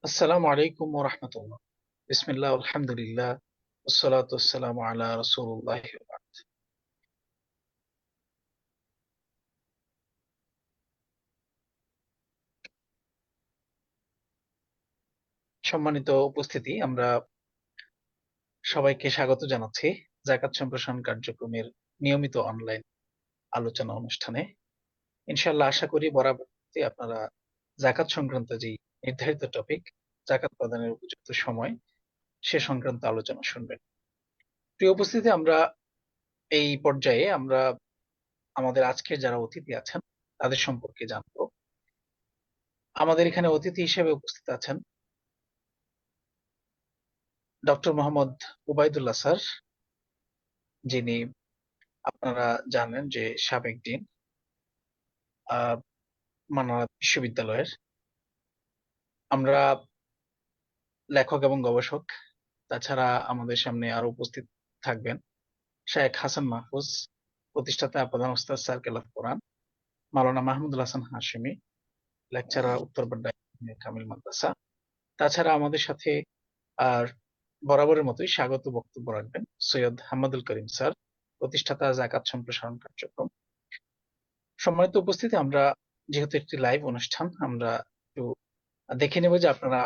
আসসালামু আলাইকুম ওয়া রাহমাতুল্লাহ। বিসমিল্লাহ, আলহামদুলিল্লাহ, ওয়াসসালাতু ওয়াসসালামু আলা রাসূলিল্লাহ ওয়া বা'দ। সম্মানিত উপস্থিতি, আমরা সবাইকে স্বাগত জানাচ্ছি যাকাত সম্প্রসারণ কার্যক্রমের নিয়মিত অনলাইন আলোচনা অনুষ্ঠানে। ইনশাআল্লাহ আশা করি বরাবরই আপনারা যাকাত সংক্রান্ত যেই নির্ধারিত টপিক, যাকাত প্রদানের উপযুক্ত সময়, সে সংক্রান্ত আলোচনা শুনবেন। প্রিয় উপস্থিতি, আমরা এই পর্যায়ে আমরা আমাদের আজকের যারা অতিথি আছেন তাদের সম্পর্কে জানবো। আমাদের এখানে অতিথি হিসেবে উপস্থিত আছেন ডক্টর মোহাম্মদ উবাইদুল্লাহ স্যার, যিনি আপনারা জানেন যে সাবেক ডিন মানারা বিশ্ববিদ্যালয়ের। আমরা লেখক এবং গবেষক। তাছাড়া আমাদের সামনে আরো উপস্থিত থাকবেন শায়েখ হাসান মাহফুজ, প্রতিষ্ঠাতা প্রধান ওস্তাদ circle of Quran, Maulana Mahmudul Hasan Hashemi, lecturer Uttarpara Kamil Madrasa. তাছাড়া আমাদের সাথে আর বরাবরের মতোই স্বাগত বক্তব্য রাখবেন সৈয়দ হাম্মাদুল করিম স্যার, প্রতিষ্ঠাতা যাকাত সম্প্রসারণ কার্যক্রম। সম্মানিত উপস্থিতি, আমরা যেহেতু একটি লাইভ অনুষ্ঠান, আমরা একটু দেখে নেব যে আপনারা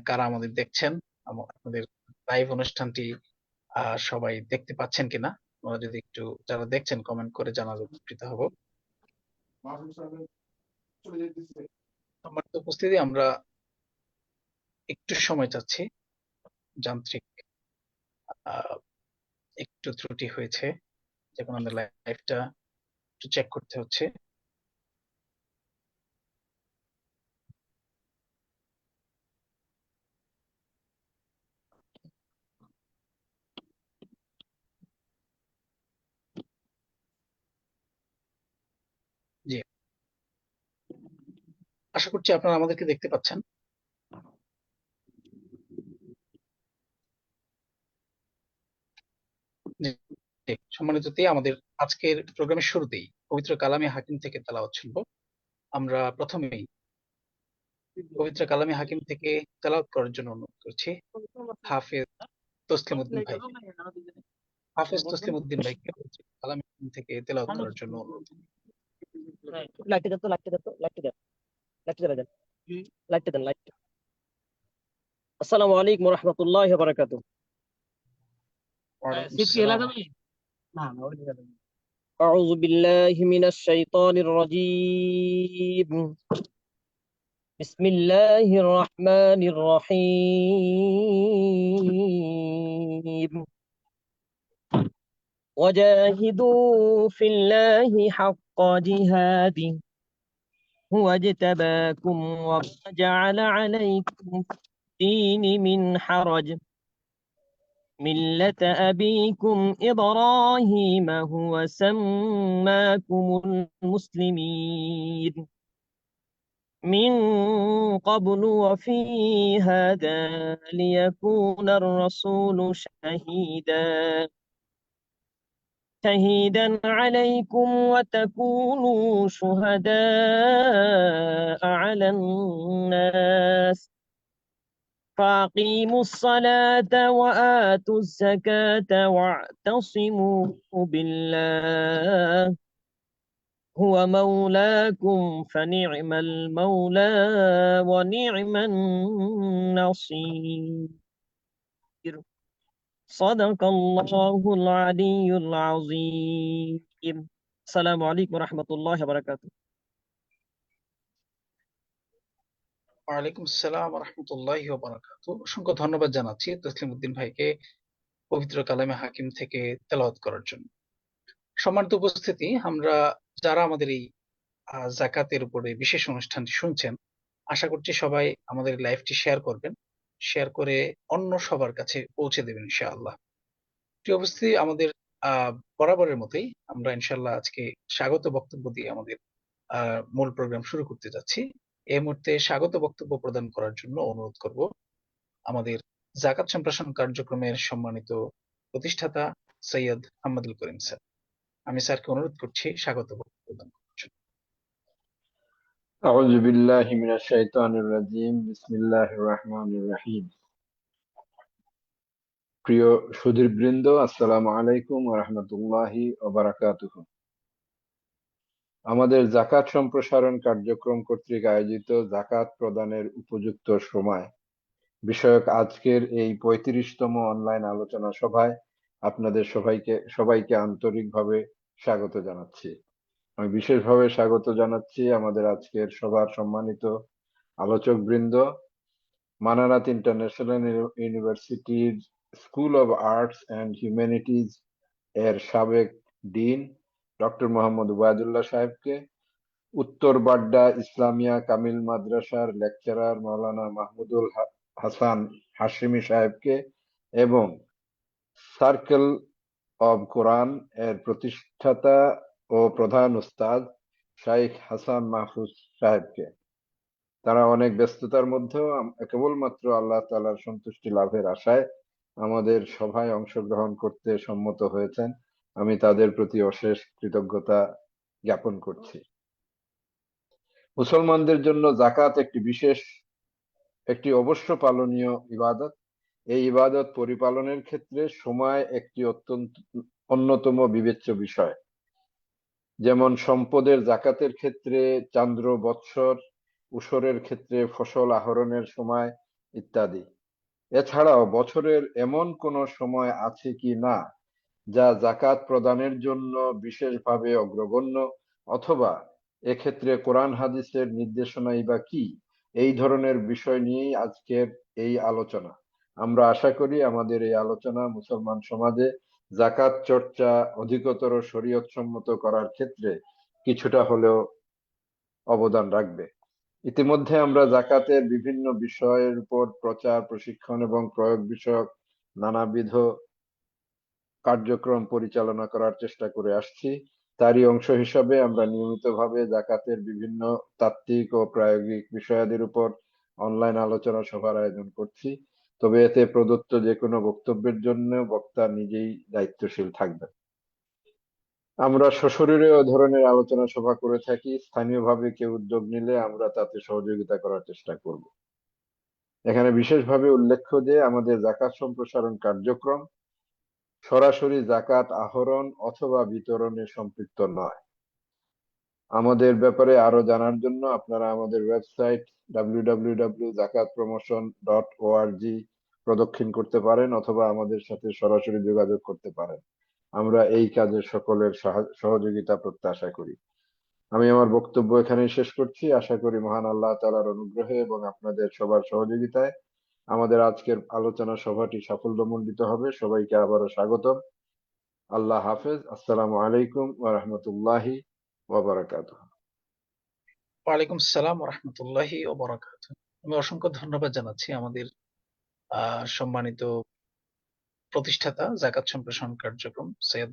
কারা আমাদের দেখছেন। আপনাদের লাইভ অনুষ্ঠানটি সবাই দেখতে পাচ্ছেন কিনা। আপনারা যদি একটু যারা দেখছেন কমেন্ট করে জানালে উপকৃত হব। সম্মানিত উপস্থিতি, আমরা একটু সময় চাচ্ছি, যান্ত্রিক আহ, একটু ত্রুটি হয়েছে, যেমন আমাদের লাইভটা একটু চেক করতে হচ্ছে। জি, আশা করছি আপনারা আমাদেরকে দেখতে পাচ্ছেন। জি, জি। সম্মানিত অতিথি, আমাদের আজকের প্রোগ্রামের শুরুতেই পবিত্র কালামে হাকিম থেকে তেলাওয়াত শুনবো। আমরা প্রথমেই পবিত্র কালামে হাকিম থেকে তেলাওয়াত করার জন্য অনুরোধ করছি হাফেজ তসলিম উদ্দিন ভাইকে। হাফেজ তসলিম উদ্দিন ভাইকে পবিত্র কালামে হাকিম থেকে তেলাওয়াত করার জন্য অনুরোধ। লাইটটা দেন তো, লাইটটা দেন তো, লাইটটা দেন, লাইটটা জ্বালা দেন, লাইটটা দেন, লাইট। আসসালামু আলাইকুম ওয়া রাহমাতুল্লাহি ওয়া বারাকাতুহু। ওয়ালাইকুম সিট কি এলা আসসালাম। যাবে? না না, ওই দিকে যাবে। আউযু বিল্লাহি মিনাশ শাইতানির রাজীম। বিসমিল্লাহির রহমানির রহিম। وجاهدوا في الله حق جهاده هو اجتباكم وما جعل عليكم في الدين من حرج ملة أبيكم إبراهيم هو سماكم المسلمين من قبل وفي هذا ليكون الرسول شهيدا عليكم وتكونوا شهداء على الناس فأقيموا الصلاة وآتوا الزكاة واعتصموا بالله هو مولاكم فنعم المولى ونعم النصير صدق الله العلي العظيم. السلام عليكم ورحمة الله وبركاته. ওয়ালাইকুম আসসালাম রহমতুল্লাহি ওয়া বারাকাতুহু। অসংখ্য ধন্যবাদ জানাচ্ছি তসলিম উদ্দিন ভাইকে পবিত্র কালামে হাকিম থেকে তেলাওয়াত করার জন্য। সম্মানিত উপস্থিতি, আমরা যারা আমাদের এই যাকাতের উপরে বিশেষ অনুষ্ঠানটি শুনছেন, আশা করছি সবাই আমাদের লাইভটি শেয়ার করবেন, শেয়ার করে অন্য সবার কাছে পৌঁছে দেবেন ইনশাআল্লাহ। প্রিয় উপস্থিতি, আমাদের বরাবরের মতোই আমরা ইনশাআল্লাহ আজকে স্বাগত বক্তব্য দিয়ে আমাদের মূল প্রোগ্রাম শুরু করতে যাচ্ছি। এই মুহূর্তে স্বাগত বক্তব্য প্রদান করার জন্য অনুরোধ করব আমাদের যাকাত সম্প্রসারণ কার্যক্রমের সম্মানিত প্রতিষ্ঠাতা সৈয়দ হাম্মাদুল করিম স্যার। আমি স্যারকে অনুরোধ করছি স্বাগত বক্তব্য প্রদান করার জন্য। أعوذ بالله من الشيطان الرجيم بسم الله الرحمن الرحيم প্রিয় সুধীরবৃন্দ, আসসালামু আলাইকুম ওয়া রাহমাতুল্লাহি ওয়া বারাকাতুহু। আমাদের যাকাত সম্প্রসারণ কার্যক্রম কর্তৃক আয়োজিত যাকাত প্রদানের উপযুক্ত সময় বিষয়ক আজকের এই 35তম অনলাইন আলোচনা সভায় আপনাদের সবাইকে আন্তরিকভাবে স্বাগত জানাচ্ছি। আমি বিশেষভাবে স্বাগত জানাচ্ছি আমাদের আজকের সভার সম্মানিত আলোচকবৃন্দ, মানারাত ইন্টারন্যাশনাল ইউনিভার্সিটির school of arts and humanities এর সাবেক ডিন ডক্টর মোহাম্মদ ওবায়দুল্লাহ সাহেবকে, উত্তর বাড্ডা ইসলামিয়া কামিল মাদ্রাসার লেকচারার মাওলানা মাহমুদুল হাসান হাশিমি সাহেবকে এবং সার্কেল অব কোরআন এর প্রতিষ্ঠাতা ও প্রধান উস্তাদ শাইখ হাসান মাহফুজ সাহেবকে। তারা অনেক ব্যস্ততার মধ্যেও কেবলমাত্র আল্লাহ তাআলার সন্তুষ্টি লাভের আশায় আমাদের সভায় অংশগ্রহণ করতে সম্মত হয়েছেন। আমি তাদের প্রতি অশেষ কৃতজ্ঞতা জ্ঞাপন করছি। মুসলমানদের জন্য যাকাত একটি অবশ্য পালনীয় ইবাদত। এই ইবাদত পরিপালনের ক্ষেত্রে সময় একটি অন্যতম বিবেচ্য বিষয়। যেমন সম্পদের যাকাতের ক্ষেত্রে চান্দ্র বৎসর, উসরের ক্ষেত্রে ফসল আহরণের সময় ইত্যাদি। এছাড়াও বছরের এমন কোনো সময় আছে কি না যা যাকাত প্রদানের জন্য বিশেষভাবে অগ্রগণ্য, অথবা এক্ষেত্রে কোরআন হাদিসের নির্দেশনাই বা কি? এই ধরনের বিষয় নিয়েই আজকের এই আলোচনা। আমরা আশা করি আমাদের এই আলোচনা মুসলমান সমাজে যাকাত চর্চা অধিকতর শরীয়তসম্মত করার ক্ষেত্রে কিছুটা হলেও অবদান রাখবে। ইতিমধ্যে আমরা যাকাতের বিভিন্ন বিষয়ের উপর প্রচার, প্রশিক্ষণ এবং প্রয়োগ বিষয়ক নানাবিধ কার্যক্রম পরিচালনা করার চেষ্টা করে আসছি। তারই অংশ হিসাবে আমরা নিয়মিতভাবে যাকাতের বিভিন্ন তাত্ত্বিক ও প্রায়োগিক বিষয়াদির উপর অনলাইন আলোচনা সভার আয়োজন করছি। তবে এতে প্রদত্ত যে কোনো বক্তব্যের জন্য বক্তা নিজেই দায়িত্বশীল থাকবেন। আমরা সশরীরে ও ধরনের আলোচনা সভা করে থাকি। স্থানীয়ভাবে কেউ উদ্যোগ নিলে আমরা তাতে সহযোগিতা করার চেষ্টা করব। এখানে বিশেষভাবে উল্লেখ্য যে আমাদের যাকাত সম্প্রসারণ কার্যক্রম সরাসরি যাকাত আহরণ অথবা বিতরণে সম্পৃক্ত নয়। আমাদের ব্যাপারে আরো জানার জন্য আপনারা আমাদের ওয়েবসাইট www.zakatpromotion.org প্রদক্ষিণ করতে পারেন অথবা আমাদের সাথে সরাসরি যোগাযোগ করতে পারেন। আমরা এই কাজে সকলের সহযোগিতা প্রত্যাশা করি। আমি আমার বক্তব্য এখানেই শেষ করছি। আশা করি মহান আল্লাহ তাআলার অনুগ্রহে এবং আপনাদের সবার সহযোগিতায় আমাদের আজকের আলোচনা সভাটি সাফল্যমণ্ডিত হবে। সবাইকে আবারও স্বাগতম। আল্লাহ হাফেজ। আসসালামু আলাইকুম ওয়া রাহমাতুল্লাহি ওয়া বারাকাতুহু। ওয়ালাইকুম আসসালাম ওয়া রাহমাতুল্লাহি ওয়া বারাকাতুহু। আমি অসংখ্য ধন্যবাদ জানাচ্ছি আমাদের সম্মানিত প্রতিষ্ঠাতা যাকাত সম্প্রসারণ কার্যক্রম সৈয়দ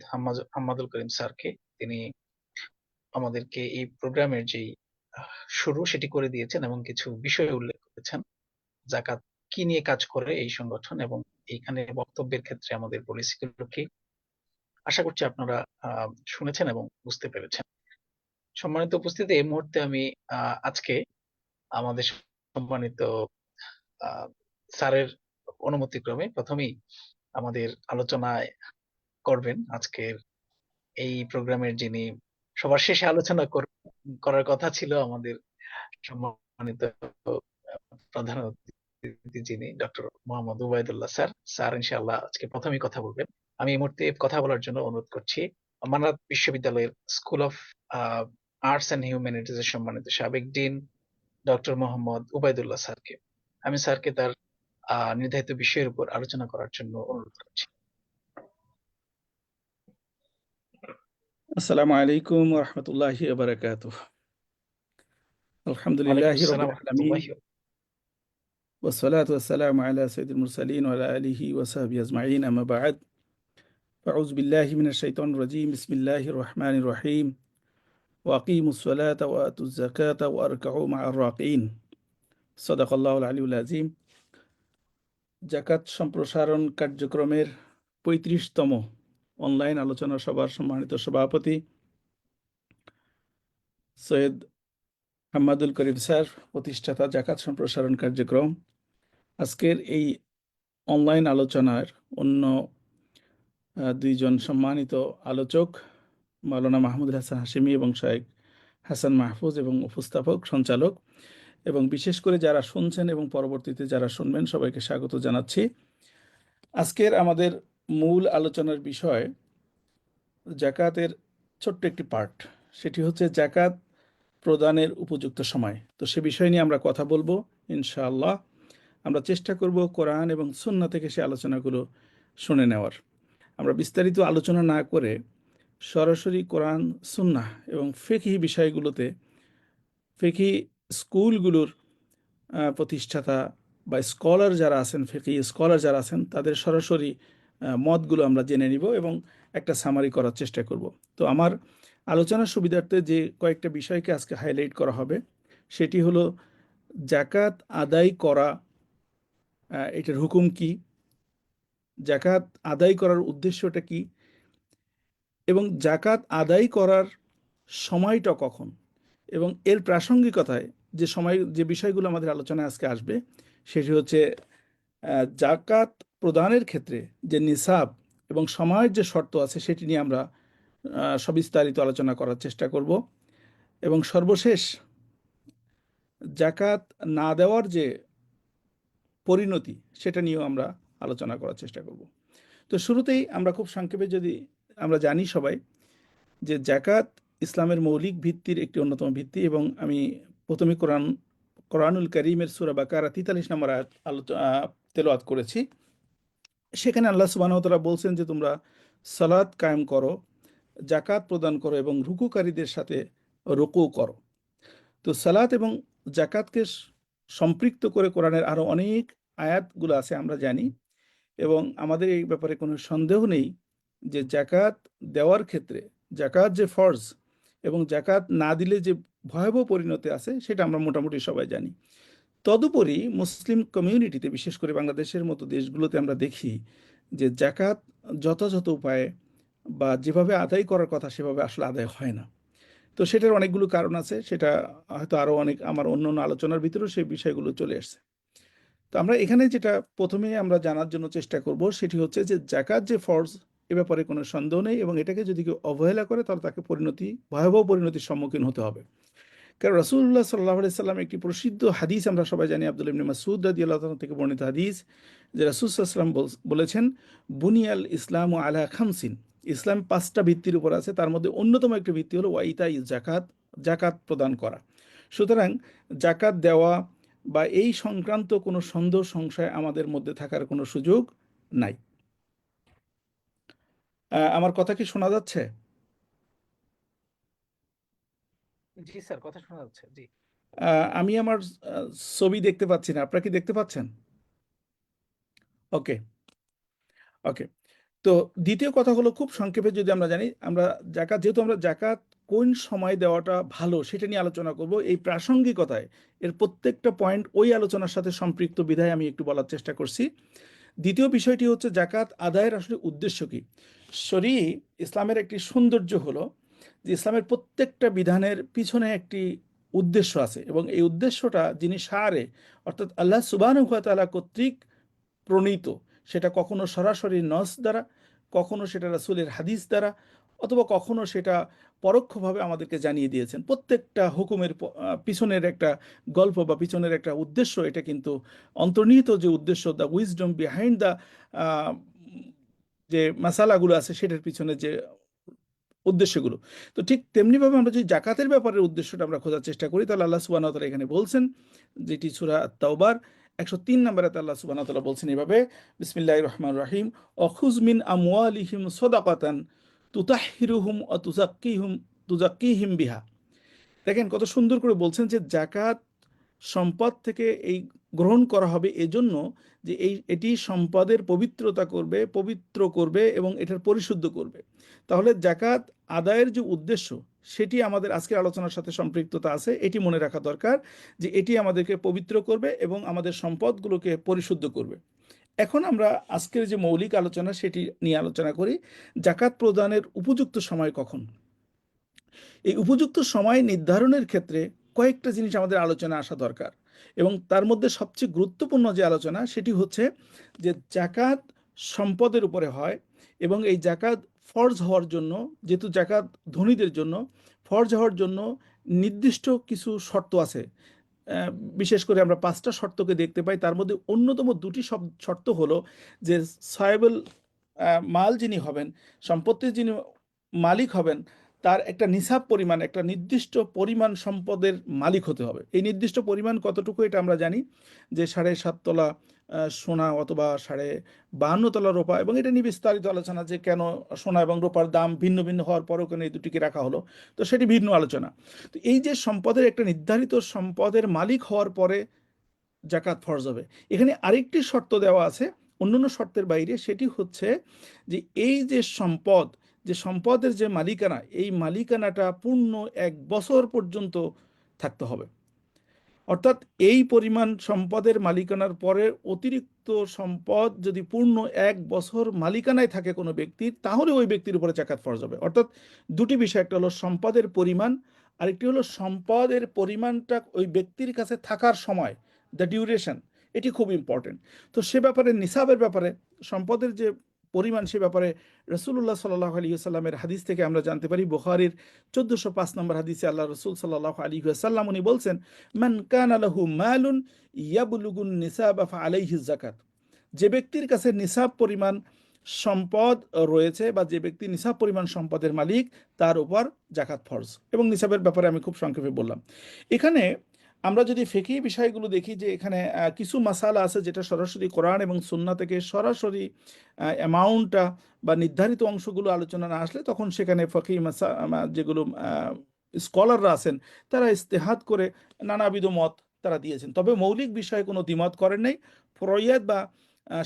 হাম্মাদুল করিম স্যারকে। তিনি আমাদেরকে এই প্রোগ্রামের যেই শুরু সেটি করে দিয়েছেন এবং কিছু বিষয় উল্লেখ করেছেন। যাকাত কি নিয়ে কাজ করে এই সংগঠন এবং এইখানে বক্তব্যের ক্ষেত্রে আমাদের পলিসিগুলো কি, আশা করছি আপনারা শুনেছেন এবং বুঝতে পেরেছেন। সম্মানিত উপস্থিতি, এই মুহূর্তে আমি আজকে আমাদের সম্মানিত স্যারের অনুমতিক্রমে প্রথমেই আমাদের আলোচনায় করবেন আজকের এই প্রোগ্রামের যিনি সবার শেষে আলোচনা করার কথা ছিল, আমাদের সম্মানিত প্রধান অতিথি যিনি doctor Mohammad Obaidullah sir. Sir ইনশাআল্লাহ আজকে প্রথমেই কথা বলবেন। আমি এই মুহূর্তে কথা বলার জন্য অনুরোধ করছি মানারাত বিশ্ববিদ্যালয়ের school of arts and humanities এর সম্মানিত সাবেক ডিন ডক্টর মোহাম্মদ ওবায়দুল্লাহ স্যারকে। আমি স্যারকে তার নির্ধারিত বিষয়ের উপর আলোচনা করার জন্য অনুরোধ করছি। আসসালামু আলাইকুম ওয়া রাহমাতুল্লাহি ওয়া বারাকাতুহু। ওয়ালাইকুম আলহামদুলিল্লাহি আসসালাম রাব্বিল ওয়া আলামিন রাহমাতুল্লাহি ওয়াস সালাতু ওয়াস সালামু আলা সাইয়্যিদিল মুরসালিন ওয়া আলা আলিহি ওয়া সাহবিহি আজমাইন, আম্মা বা'দ। আউযু বিল্লাহি মিনাশ শাইতানির রাজীম। বিসমিল্লাহির রহমানির রহিম। ওয়া আকিমুস সালাতা ওয়া আতুজ যাকাতা ওয়া আরকাউ মা'আর রাকিঈন। সাদাকাল্লাহুল আলিয়্যুল আযীম। যাকাত সম্প্রসারণ কার্যক্রমের ৩৫তম অনলাইন আলোচনা সভার সম্মানিত সভাপতি সৈয়দ হাম্মাদুল করিম স্যার, প্রতিষ্ঠাতা জাকাত সম্প্রসারণ কার্যক্রম। আজকের এই অনলাইন আলোচনার অন্য দুইজন সম্মানিত আলোচক মাওলানা মাহমুদুল হাসান হাশিমি এবং শায়েখ হাসান মাহফুজ এবং উপস্থাপক সঞ্চালক, এবং বিশেষ করে যারা শুনছেন এবং পরবর্তীতে যারা শুনবেন সবাইকে স্বাগত জানাচ্ছি। আজকের আমাদের মূল আলোচনার বিষয় জাকাতের ছোট্ট একটি পার্ট, সেটি হচ্ছে জাকাত প্রদানের উপযুক্ত সময়। তো সে বিষয় নিয়ে আমরা কথা বলবো ইনশাআল্লাহ। আমরা চেষ্টা করব কোরআন এবং সুন্নাহ থেকে সে আলোচনাগুলো শুনে নেওয়ার। আমরা বিস্তারিত আলোচনা না করে সরাসরি কোরআন, সুন্নাহ এবং ফিকহি বিষয়গুলোতে ফিকহি স্কুলগুলোর প্রতিষ্ঠাতা বা স্কলার যারা আছেন, ফিকহি স্কলার যারা আছেন, তাদের সরাসরি মতগুলো আমরা জেনে নিব এবং একটা সামারি করার চেষ্টা করব। তো আমার আলোচনার সুবিধার্থে যে কয়েকটা বিষয়কে আজকে হাইলাইট করা হবে সেটি হলো জাকাত আদায় করা, এটার হুকুম কি, জাকাত আদায় করার উদ্দেশ্যটা কি, এবং জাকাত আদায় করার সময়টা কখন, এবং এর প্রাসঙ্গিকতায় যে বিষয়গুলো আমাদের আলোচনায় আজকে আসবে সেটি হচ্ছে জাকাত প্রদানের ক্ষেত্রে যে নিসাব এবং সময়ের যে শর্ত আছে সেটি নিয়ে আমরা সবিস্তারিত আলোচনা করার চেষ্টা করব। এবং সর্বশেষ জাকাত না দেওয়ার যে পরিণতি সেটা নিয়েও আমরা আলোচনা করার চেষ্টা করব। তো শুরুতেই আমরা খুব সংক্ষেপে যদি আমরা জানি সবাই যে জাকাত ইসলামের মৌলিক ভিত্তির একটি অন্যতম ভিত্তি, এবং আমি প্রথমে কোরআনুল কারীমের সূরা বাকারা 43 নম্বর আয়াত তেলাওয়াত করেছি। সেখানে আল্লাহ সুবহানাহু ওয়া তাআলা বলছেন যে তোমরা সালাত কায়েম করো, জাকাত প্রদান করো এবং রুকুকারীদের সাথে রুকু করো। তো সালাত এবং জাকাতকে সম্পৃক্ত করে কোরআনের আরো অনেক আয়াতগুলো আছে আমরা জানি, এবং আমাদের এই ব্যাপারে কোনো সন্দেহ নেই যে জাকাত দেওয়ার ক্ষেত্রে জাকাত যে ফরজ এবং জাকাত না দিলে যে ভয়াবহ পরিণতি আছে সেটা আমরা মোটামুটি সবাই জানি। তদুপরি মুসলিম কমিউনিটিতে, বিশেষ করে বাংলাদেশের মতো দেশগুলোতে আমরা দেখি যে জাকাত যথাযথ উপায়ে বা যেভাবে আদায় করার কথা সেভাবে আসলে আদায় হয় না। তো সেটার অনেকগুলো কারণ আছে, সেটা হয়তো আরও অনেক আমার অন্য অন্য আলোচনার ভিতরেও সেই বিষয়গুলো চলে আসছে। তো আমরা এখানে যেটা প্রথমে আমরা জানার জন্য চেষ্টা করব সেটি হচ্ছে যে জাকাত যে ফরজ, এ ব্যাপারে কোনো সন্দেহ নেই, এবং এটাকে যদি কেউ অবহেলা করে তাহলে তাকে ভয়াবহ পরিণতির সম্মুখীন হতে হবে। কারণ রাসূলুল্লাহ সাল্লাল্লাহু আলাইহি সাল্লাম একটি প্রসিদ্ধ হাদিস আমরা সবাই জানি, আব্দুল্লাহ ইবনে মাসউদ রাদিয়াল্লাহু তাআলা থেকে বর্ণিত হাদিস, যে রাসূল সাল্লাল্লাহু আলাইহি সাল্লাম বলেছেন, বুনিয়াল ইসলামু আলা খামসিন, ইসলাম 5টা ভিত্তির উপর আছে, তার মধ্যে অন্যতম একটি ভিত্তি হলো ওয়াইতাই জাকাত, জাকাত প্রদান করা। সুতরাং জাকাত দেওয়া বা এই সংক্রান্ত কোনো সন্দেহ সংশয় আমাদের মধ্যে থাকার কোনো সুযোগ নাই। আমার কথা কি শোনা যাচ্ছে? জি স্যার, কথা শোনা যাচ্ছে। জি আমি আমার ছবি দেখতে পাচ্ছি না, আপনারা কি দেখতে পাচ্ছেন? ওকে, ওকে। তো দ্বিতীয় কথা হলো, খুব সংক্ষেপে যদি আমরা জানি, আমরা জাকাত, যেহেতু আমরা জাকাত কোন সময় দেওয়াটা ভালো সেটা নিয়ে আলোচনা করব, এই প্রাসঙ্গিকতায় এর প্রত্যেকটা পয়েন্ট ওই আলোচনার সাথে সম্পৃক্ত বিধায় আমি একটু বলার চেষ্টা করছি। দ্বিতীয় বিষয়টি হচ্ছে জাকাত আদায়ের আসলে উদ্দেশ্য কি। ইসলামের একটি সৌন্দর্য হলো যে ইসলামের প্রত্যেকটা বিধানের পিছনে একটি উদ্দেশ্য আছে, এবং এই উদ্দেশ্যটা যিনি সারে, অর্থাৎ আল্লাহ সুবহানাহু ওয়া তাআলা কর্তৃক প্রণীত, সেটা কখনো সরাসরি নস দ্বারা, কখনো সেটা রাসূলের হাদিস দ্বারা, অথবা কখনো সেটা পরোক্ষভাবে আমাদেরকে জানিয়ে দিয়েছেন। প্রত্যেকটা হুকুমের পিছনের একটা গল্প বা পিছনের একটা উদ্দেশ্য, এটা কিন্তু অন্তর্নিহিত যে উদ্দেশ্য, দ্য উইজডম বিহাইন্ড দ্য যে মাসালাগুলো আছে সেটার পিছনে যে উদ্দেশ্যগুলো। তো ঠিক তেমনিভাবে আমরা যদি জাকাতের ব্যাপারে উদ্দেশ্যটা আমরা খোঁজার চেষ্টা করি, তাহলে আল্লাহ সুবহানাহু ওয়া তাআলা এখানে বলছেন, যেটি সূরা আত-তাওবার 103 নম্বরে আল্লাহ সুবহানাহু ওয়া তাআলা বলছেন এভাবে, বিসমিল্লাহির রহমানির রহিম, অখুজ মিন আমওয়ালিহিম সাদাকাতান তুতাহহিরুহুম ওয়া তুযাক্কিহিম বিহা। দেখেন কত সুন্দর করে বলছেন যে জাকাত সম্পদ থেকে এই গ্রহণ করা হবে এজন্য যে এটি সম্পদের পবিত্র করবে এবং এটার পরিশুদ্ধ করবে। তাহলে জাকাত আদায়ের যে উদ্দেশ্য সেটি আমাদের আজকের আলোচনার সাথে সম্পৃক্ততা আছে, এটি মনে রাখা দরকার যে এটি আমাদেরকে পবিত্র করবে এবং আমাদের সম্পদগুলোকে পরিশুদ্ধ করবে। এখন আমরা আজকের যে মৌলিক আলোচনা সেটি নিয়ে আলোচনা করি, জাকাত প্রদানের উপযুক্ত সময় কখন। এই উপযুক্ত সময় নির্ধারণের ক্ষেত্রে কয়েকটা জিনিস আমাদের আলোচনা আসা দরকার, এবং তার মধ্যে সবচেয়ে গুরুত্বপূর্ণ যে আলোচনা সেটি হচ্ছে যে জাকাত সম্পদের উপরে হয়, এবং এই জাকাত ফরজ হওয়ার জন্য, যেহেতু জাকাত ধনীদের জন্য, ফরজ হওয়ার জন্য নির্দিষ্ট কিছু শর্ত আছে। আহ, বিশেষ করে আমরা 5টা শর্তকে দেখতে পাই। তার মধ্যে অন্যতম 2টি শর্ত হলো যে সাহেবুল মাল যিনি হবেন, সম্পত্তির যিনি মালিক হবেন, তার একটা নিসাব পরিমাণ, একটা নির্দিষ্ট পরিমাণ সম্পদের মালিক হতে হবে। এই নির্দিষ্ট পরিমাণ কতটুকু এটা আমরা জানি যে 7.5 তোলা সোনা অথবা 52 তোলা রূপা, এবং এটা নিয়ে বিস্তারিত আলোচনা যে কেন সোনা এবং রূপার দাম ভিন্ন ভিন্ন হওয়ার পরেও কেন এই দুটিকে রাখা হলো, তো সেটি ভিন্ন আলোচনা। তো এই যে সম্পদের একটা নির্ধারিত সম্পদের মালিক হওয়ার পরে জাকাত ফরজ হবে। এখানে আরেকটি শর্ত দেওয়া আছে অন্যান্য শর্তের বাইরে, সেটি হচ্ছে যে এই যে সম্পদ, যে সম্পদের যে মালিকানা, এই মালিকানাটা পূর্ণ 1 বছর পর্যন্ত থাকতে হবে। অর্থাৎ এই পরিমাণ সম্পদের মালিকানার পরে অতিরিক্ত সম্পদ যদি পূর্ণ 1 বছর মালিকানায় থাকে কোনো ব্যক্তির, তাহলে ওই ব্যক্তির উপরে জাকাত ফরজ হবে। অর্থাৎ দুটি বিষয়, একটা হলো সম্পদের পরিমাণ, আরেকটি হলো সম্পদের পরিমাণটা ওই ব্যক্তির কাছে থাকার সময়, দ্য ডিউরেশন, এটি খুব ইম্পর্টেন্ট। তো সে ব্যাপারে নিসাবের ব্যাপারে, সম্পদের যে পরিমাণ, সে ব্যাপারে রসুল্লাহ সাল্লাহ আলী সাল্লামের হাদিস থেকে আমরা জানতে পারি। বুখারীর 1405 নম্বর হাদিসে আল্লাহ রসুল সাল্লাহ আলী সাল্লাম উনি বলছেন, মান কানা লাহু মালুন ইয়াবলুগুন নিসাবা ফাআলাইহি যাকাত। যে ব্যক্তির কাছে নিসাব পরিমাণ সম্পদ রয়েছে, বা যে ব্যক্তি নিসাব পরিমাণ সম্পদের মালিক, তার উপর জাকাত ফরজ। এবং নিসাবের ব্যাপারে আমি খুব সংক্ষেপে বললাম। এখানে আমরা যদি ফিকহি বিষয়গুলো দেখি, যে এখানে কিছু মাসালা আছে যেটা সরাসরি কোরআন এবং সুন্নাহ থেকে সরাসরি অ্যামাউন্টটা বা নির্ধারিত অংশগুলো আলোচনা না আসলে, তখন সেখানে ফিকহি যেগুলো স্কলাররা আছেন, তারা ইস্তেহাদ করে নানাবিধ মত তারা দিয়েছেন। তবে মৌলিক বিষয়ে কোনো দ্বিমত করেন নাই। ফরয়াদ বা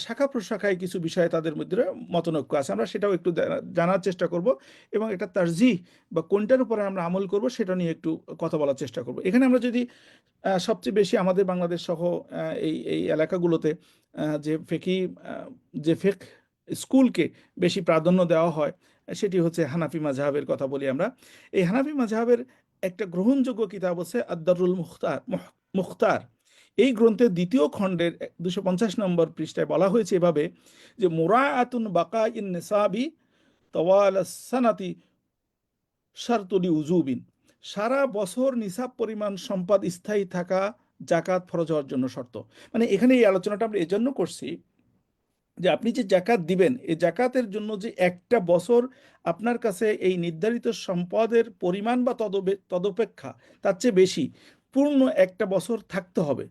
শাখা প্রশাখায় কিছু বিষয়ে তাদের মধ্যে মতনৈক্য আছে, আমরা সেটাও একটু জানার চেষ্টা করব, এবং এটা তারজিহ বা কোনটার উপরে আমরা আমল করব সেটা নিয়ে একটু কথা বলার চেষ্টা করব। এখানে আমরা যদি সবচেয়ে বেশি আমাদের বাংলাদেশ সহ এই এই এলাকাগুলোতে যে ফিকহি যে ফিকহ স্কুলকে বেশি প্রাধান্য দেওয়া হয়, সেটি হচ্ছে হানাফি মাযহাবের কথা বলি আমরা। এই হানাফি মাযহাবের একটা গ্রহণযোগ্য কিতাব হচ্ছে আদ-দারুল মুখতার। এই গ্রন্থের 2য় খণ্ডের 250 নম্বর পৃষ্ঠায় বলা হয়েছে এভাবে, যে মুরাআতুন বাকাইন নিসাবি তাওয়াল সানাতি শারতুল উজুবিন। সারা বছর নিসাব পরিমাণ সম্পদ স্থায়ী থাকা জাকাত ফরজ হওয়ার জন্য শর্ত। মানে এখানে এই আলোচনাটা আমরা এজন্য করছি যে আপনি যে জাকাত দিবেন, এই জাকাতের জন্য যে একটা বছর আপনার কাছে এই নির্ধারিত সম্পদের পরিমাণ বা তদপেক্ষা তার চেয়ে বেশি পূর্ণ একটা বছর থাকতে হবে,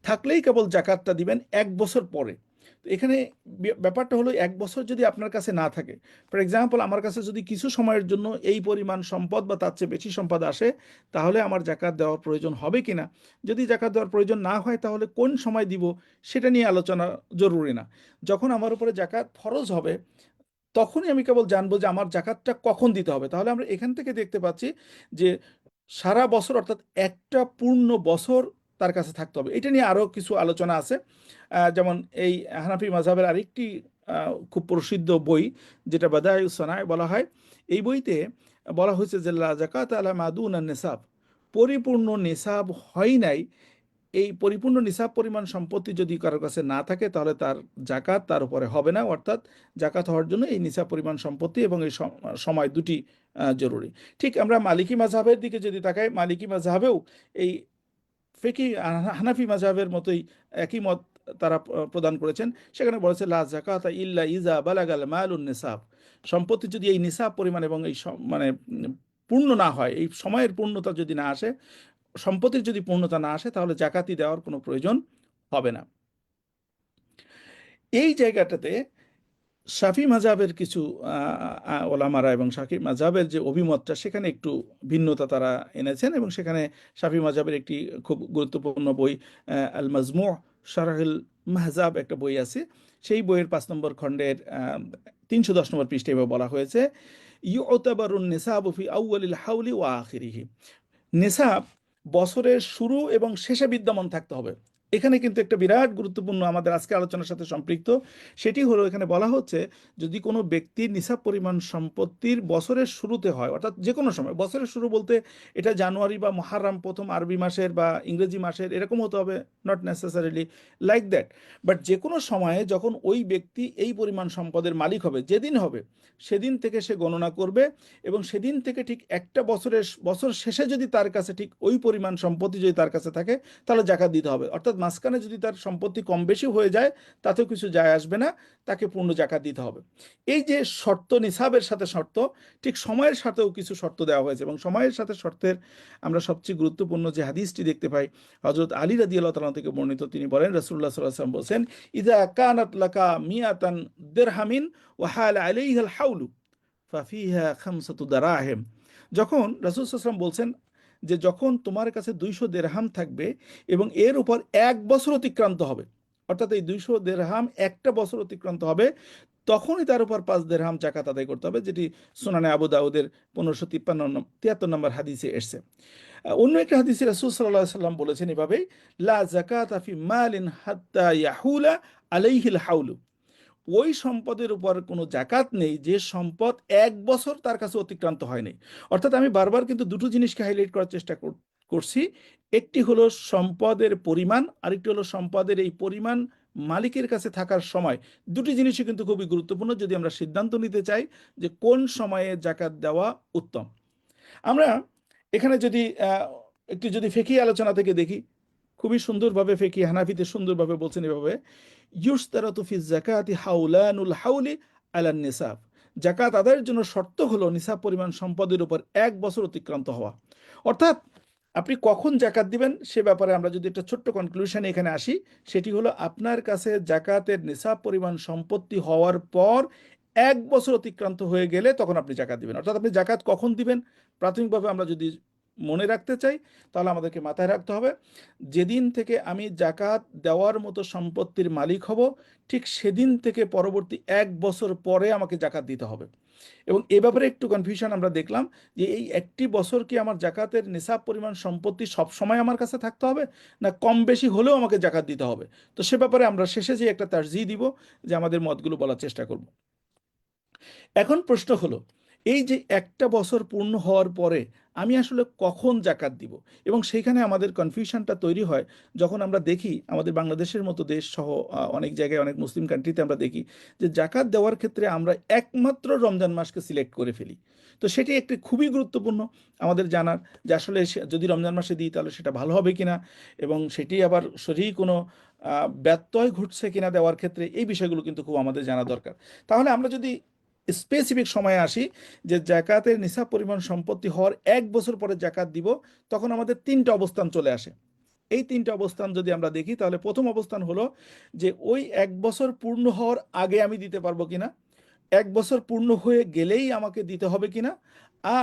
থাকলেই কেবল জাকাতটা দিবেন 1 বছর পরে। তো এখানে ব্যাপারটা হলো, 1 বছর যদি আপনার কাছে না থাকে, ফর এক্সাম্পল আমার কাছে যদি কিছু সময়ের জন্য এই পরিমাণ সম্পদ বা তার চেয়ে বেশি সম্পদ আসে, তাহলে আমার জাকাত দেওয়ার প্রয়োজন হবে কিনা। যদি জাকাত দেওয়ার প্রয়োজন না হয়, তাহলে কোন সময় দিব সেটা নিয়ে আলোচনা জরুরি না। যখন আমার উপরে জাকাত ফরজ হবে, তখনই আমি কেবল জানবো যে আমার জাকাতটা কখন দিতে হবে। তাহলে আমরা এখান থেকে দেখতে পাচ্ছি যে সারা বছর, অর্থাৎ একটা পূর্ণ বছর তার কাছে থাকতে হবে। এটা নিয়ে আরও কিছু আলোচনা আছে। যেমন এই হানাফি মাযহাবের আরেকটি খুব প্রসিদ্ধ বই, যেটা বাদায়ুস সানায় বলা হয়, এই বইতে বলা হয়েছে যে লা যাকাত আলা মাদুনা নিসাব, পরিপূর্ণ নিসাব হয় নাই, এই পরিপূর্ণ নিসাব পরিমাণ সম্পত্তি যদি কারোর কাছে না থাকে, তাহলে তার জাকাত তার উপরে হবে না। অর্থাৎ জাকাত হওয়ার জন্য এই নিসাব পরিমাণ সম্পত্তি এবং এই সময় দুটি জরুরি। ঠিক আমরা মালিকি মাযহাবের দিকে যদি তাকাই, মালিকি মাযহাবেও এই ফিকহি হানাফি মাযহাবের মতোই একই মত তারা প্রদান করেছেন। সেখানে বলেছে লা যাকাতা ইল্লা ইজা বালাগাল মালুন নিসাব, সম্পত্তি যদি এই নিসাব পরিমাণ এবং এই মানে পূর্ণ না হয়, এই সময়ের পূর্ণতা যদি না আসে, সম্পত্তির যদি পূর্ণতা না আসে, তাহলে জাকাতি দেওয়ার কোনো প্রয়োজন হবে না। এই জায়গাটাতে শাফি মাযহাবের কিছু ওলামারা এবং শাফি মাযহাবের যে অভিমতটা, সেখানে একটু ভিন্নতা তারা এনেছেন, এবং সেখানে শাফি মাযহাবের একটি খুব গুরুত্বপূর্ণ বই আল মাজমু' শারহুল মাহজাব একটা বই আছে। সেই বইয়ের 5 নম্বর খণ্ডের 310 নম্বর পৃষ্ঠায় বলা হয়েছে, ইউতাবারুন নিসাবু ফি আউয়ালিল হাউলি ওয়া আখিরিহি। নিসাব বছরের শুরু এবং শেষে বিদ্যমান থাকতে হবে। এখানে কিন্তু একটা বিরাট গুরুত্বপূর্ণ আমাদের আজকে আলোচনার সাথে সম্পৃক্ত। সেটি হলো, এখানে বলা হচ্ছে যদি কোনো ব্যক্তির নিসাব পরিমাণ সম্পত্তির বছরের শুরুতে হয়, অর্থাৎ যে কোনো সময়, বছরের শুরু বলতে এটা জানুয়ারি বা মুহররম প্রথম আরবি মাসের বা ইংরেজি মাসের এরকম হতে হবে, not necessarily like that, but যে কোনো সময়ে যখন ওই ব্যক্তি এই পরিমাণ সম্পদের মালিক হবে, যেদিন হবে সেদিন থেকে সে গণনা করবে, এবং সেদিন থেকে ঠিক একটা বছর শেষে যদি তার কাছে ঠিক ওই পরিমাণ সম্পত্তি যদি তার কাছে থাকে, তাহলে জাকাত দিতে হবে। অর্থাৎ মাঝখানে যদি তার সম্পত্তি কম বেশি হয়ে যায়, তাতেও কিছু যায় আসবে না, তাকে পূর্ণ জাকাত দিতে হবে। এই যে শর্ত, নিসাবের সাথে শর্ত, ঠিক সময়ের সাথেও কিছু শর্ত দেওয়া হয়েছে, এবং সময়ের সাথে শর্তের আমরা সবচেয়ে গুরুত্বপূর্ণ যে হাদিসটি দেখতে পাই হযরত আলী রাদিয়াল্লাহু তাআলা থেকে বর্ণিত। তিনি বলেন, রাসূলুল্লাহ সাল্লাল্লাহু আলাইহি ওয়াসাল্লাম বলেন, ইযা কানাত লাকা মিয়াতান দিরহামিন ওয়া হাল আলাইহা আল হাউলু ফাফিহা খামসাতু দারাহিম। যখন রাসূল সাল্লাল্লাহু আলাইহি ওয়াসাল্লাম বলছেন যে যখন তোমার কাছে 200 দিরহাম থাকবে এবং এর উপর 1 বছর অতিক্রান্ত হবে, অর্থাৎ এই 200 দিরহাম একটা বছর অতিক্রান্ত হবে, তখনই তার উপর 5 দিরহাম জাকাত আদায় করতে হবে, যেটি সুনানে আবু দাউদের 1553 নম্বর হাদিসে এসেছে। অন্য একটা হাদিসে রাসূল সাল্লাল্লাহু আলাইহি ওয়াসাল্লাম বলেছেন এভাবেই, লা যাকাতা ফি মালিন হাত্তা ইয়াহুলা আলাইহিল হাউলু। ওই সম্পদের উপর কোনো জাকাত নেই যে সম্পদ 1 বছর তার কাছে অতিক্রান্ত হয়নি। অর্থাৎ আমি বারবার কিন্তু দুটো জিনিসকে হাইলাইট করার চেষ্টা করছি। একটি হলো সম্পদের পরিমাণ, আরেকটি হলো সম্পদের এই পরিমাণ মালিকের কাছে থাকার সময়। দুটি জিনিসই কিন্তু খুবই গুরুত্বপূর্ণ যদি আমরা সিদ্ধান্ত নিতে চাই যে কোন সময়ে জাকাত দেওয়া উত্তম। আমরা এখানে যদি একটু যদি ফিকহি আলোচনা থেকে দেখি, খুবই সুন্দরভাবে ফিকহি হানাফিতে সুন্দরভাবে বলছেন এভাবে, ইউশতারাতু ফি যাকাতি হাউলানুল হাউলি আলান নিসাব। জাকাত আদায়ের জন্য শর্ত হলো নিসাব পরিমাণ সম্পদের উপর 1 বছর অতিক্রান্ত হওয়া। অর্থাৎ আপনি কখন জাকাত দিবেন সে ব্যাপারে আমরা যদি একটা ছোট্ট কনক্লুশনে এখানে আসি, সেটি হলো আপনার কাছে জাকাতের নিসাব পরিমাণ সম্পত্তি হওয়ার পর 1 বছর অতিক্রান্ত হয়ে গেলে তখন আপনি জাকাত দিবেন। অর্থাৎ আপনি জাকাত কখন দিবেন প্রাথমিকভাবে আমরা যদি মনে রাখতে চাই, তাহলে আমাদেরকে মাথায় রাখতে হবে যেদিন থেকে আমি জাকাত দেওয়ার মতো সম্পত্তির মালিক হব, ঠিক সেদিন থেকে পরবর্তী 1 বছর পরে আমাকে জাকাত দিতে হবে। এবং এ ব্যাপারে একটু কনফিউশন আমরা দেখলাম যে এই একটি বছর কি আমার জাকাতের নিসাব পরিমাণ সম্পত্তি সব সময় আমার কাছে থাকতে হবে, না কম বেশি হলেও আমাকে জাকাত দিতে হবে। তো সে ব্যাপারে আমরা শেষে যে একটা তারজিহ দিব, যে আমাদের মতগুলো বলার চেষ্টা করব। এখন প্রশ্ন হলো, এই যে একটা বছর পূর্ণ হওয়ার পরে আমি আসলে কখন জাকাত দিব, এবং সেইখানে আমাদের কনফিউশনটা তৈরি হয় যখন আমরা দেখি আমাদের বাংলাদেশের মতো দেশ সহ অনেক জায়গায়, অনেক মুসলিম কান্ট্রিতে আমরা দেখি যে জাকাত দেওয়ার ক্ষেত্রে আমরা একমাত্র রমজান মাসকে সিলেক্ট করে ফেলি। তো সেটি একটি খুবই গুরুত্বপূর্ণ আমাদের জানার, যে আসলে যদি রমজান মাসে দিই তাহলে সেটা ভালো হবে কিনা, এবং সেটি আবার সহি কোনো ব্যত্যয় ঘটছে কিনা দেওয়ার ক্ষেত্রে, এই বিষয়গুলো কিন্তু খুব আমাদের জানা দরকার। তাহলে আমরা যদি স্পেসিফিক সময়ে আসি যে জাকাতের নিসাব পরিমাণ সম্পত্তি হওয়ার 1 বছর পরে জাকাত দিব, তখন আমাদের 3টা অবস্থান চলে আসে। এই 3টা অবস্থান যদি আমরা দেখি, তাহলে প্রথম অবস্থান হলো যে ওই 1 বছর পূর্ণ হওয়ার আগে আমি দিতে পারবো কিনা, 1 বছর পূর্ণ হয়ে গেলেই আমাকে দিতে হবে কিনা,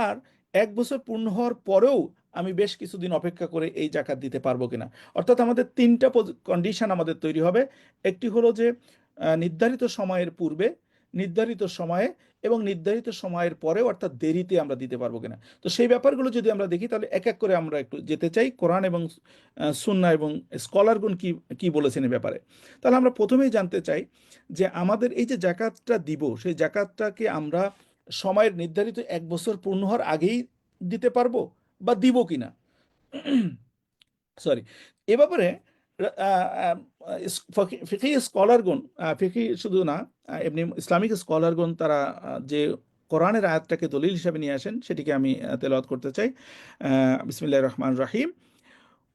আর 1 বছর পূর্ণ হওয়ার পরেও আমি বেশ কিছুদিন অপেক্ষা করে এই জাকাত দিতে পারবো কিনা। অর্থাৎ আমাদের 3টা কন্ডিশন আমাদের তৈরি হবে। একটি হলো যে নির্ধারিত সময়ের পূর্বে, নির্ধারিত সময়ে, এবং নির্ধারিত সময়ের পরে, অর্থাৎ দেরিতে আমরা দিতে পারবো কিনা। তো সেই ব্যাপারগুলো যদি আমরা দেখি, তাহলে এক এক করে আমরা একটু যেতে চাই কোরআন এবং সুন্নাহ এবং স্কলারগণ কি কি বলেছেন এই ব্যাপারে। তাহলে আমরা প্রথমেই জানতে চাই যে আমাদের এই যে জাকাতটা দিব, সেই জাকাতটাকে আমরা সময়ের নির্ধারিত 1 বছর পূর্ণ হওয়ার আগেই দিতে পারবো বা দিব কিনা। সরি, এ ব্যাপারে ফিকি স্কলারগণ, ফিকি শুধু না, এমনি ইসলামিক স্কলারগণ তারা যে কোরআনের আয়াতটাকে দলিল হিসাবে নিয়ে আসেন, সেটিকে আমি তেলাওয়াত করতে চাই। বিসমিল্লাহির রহমানির রহিম,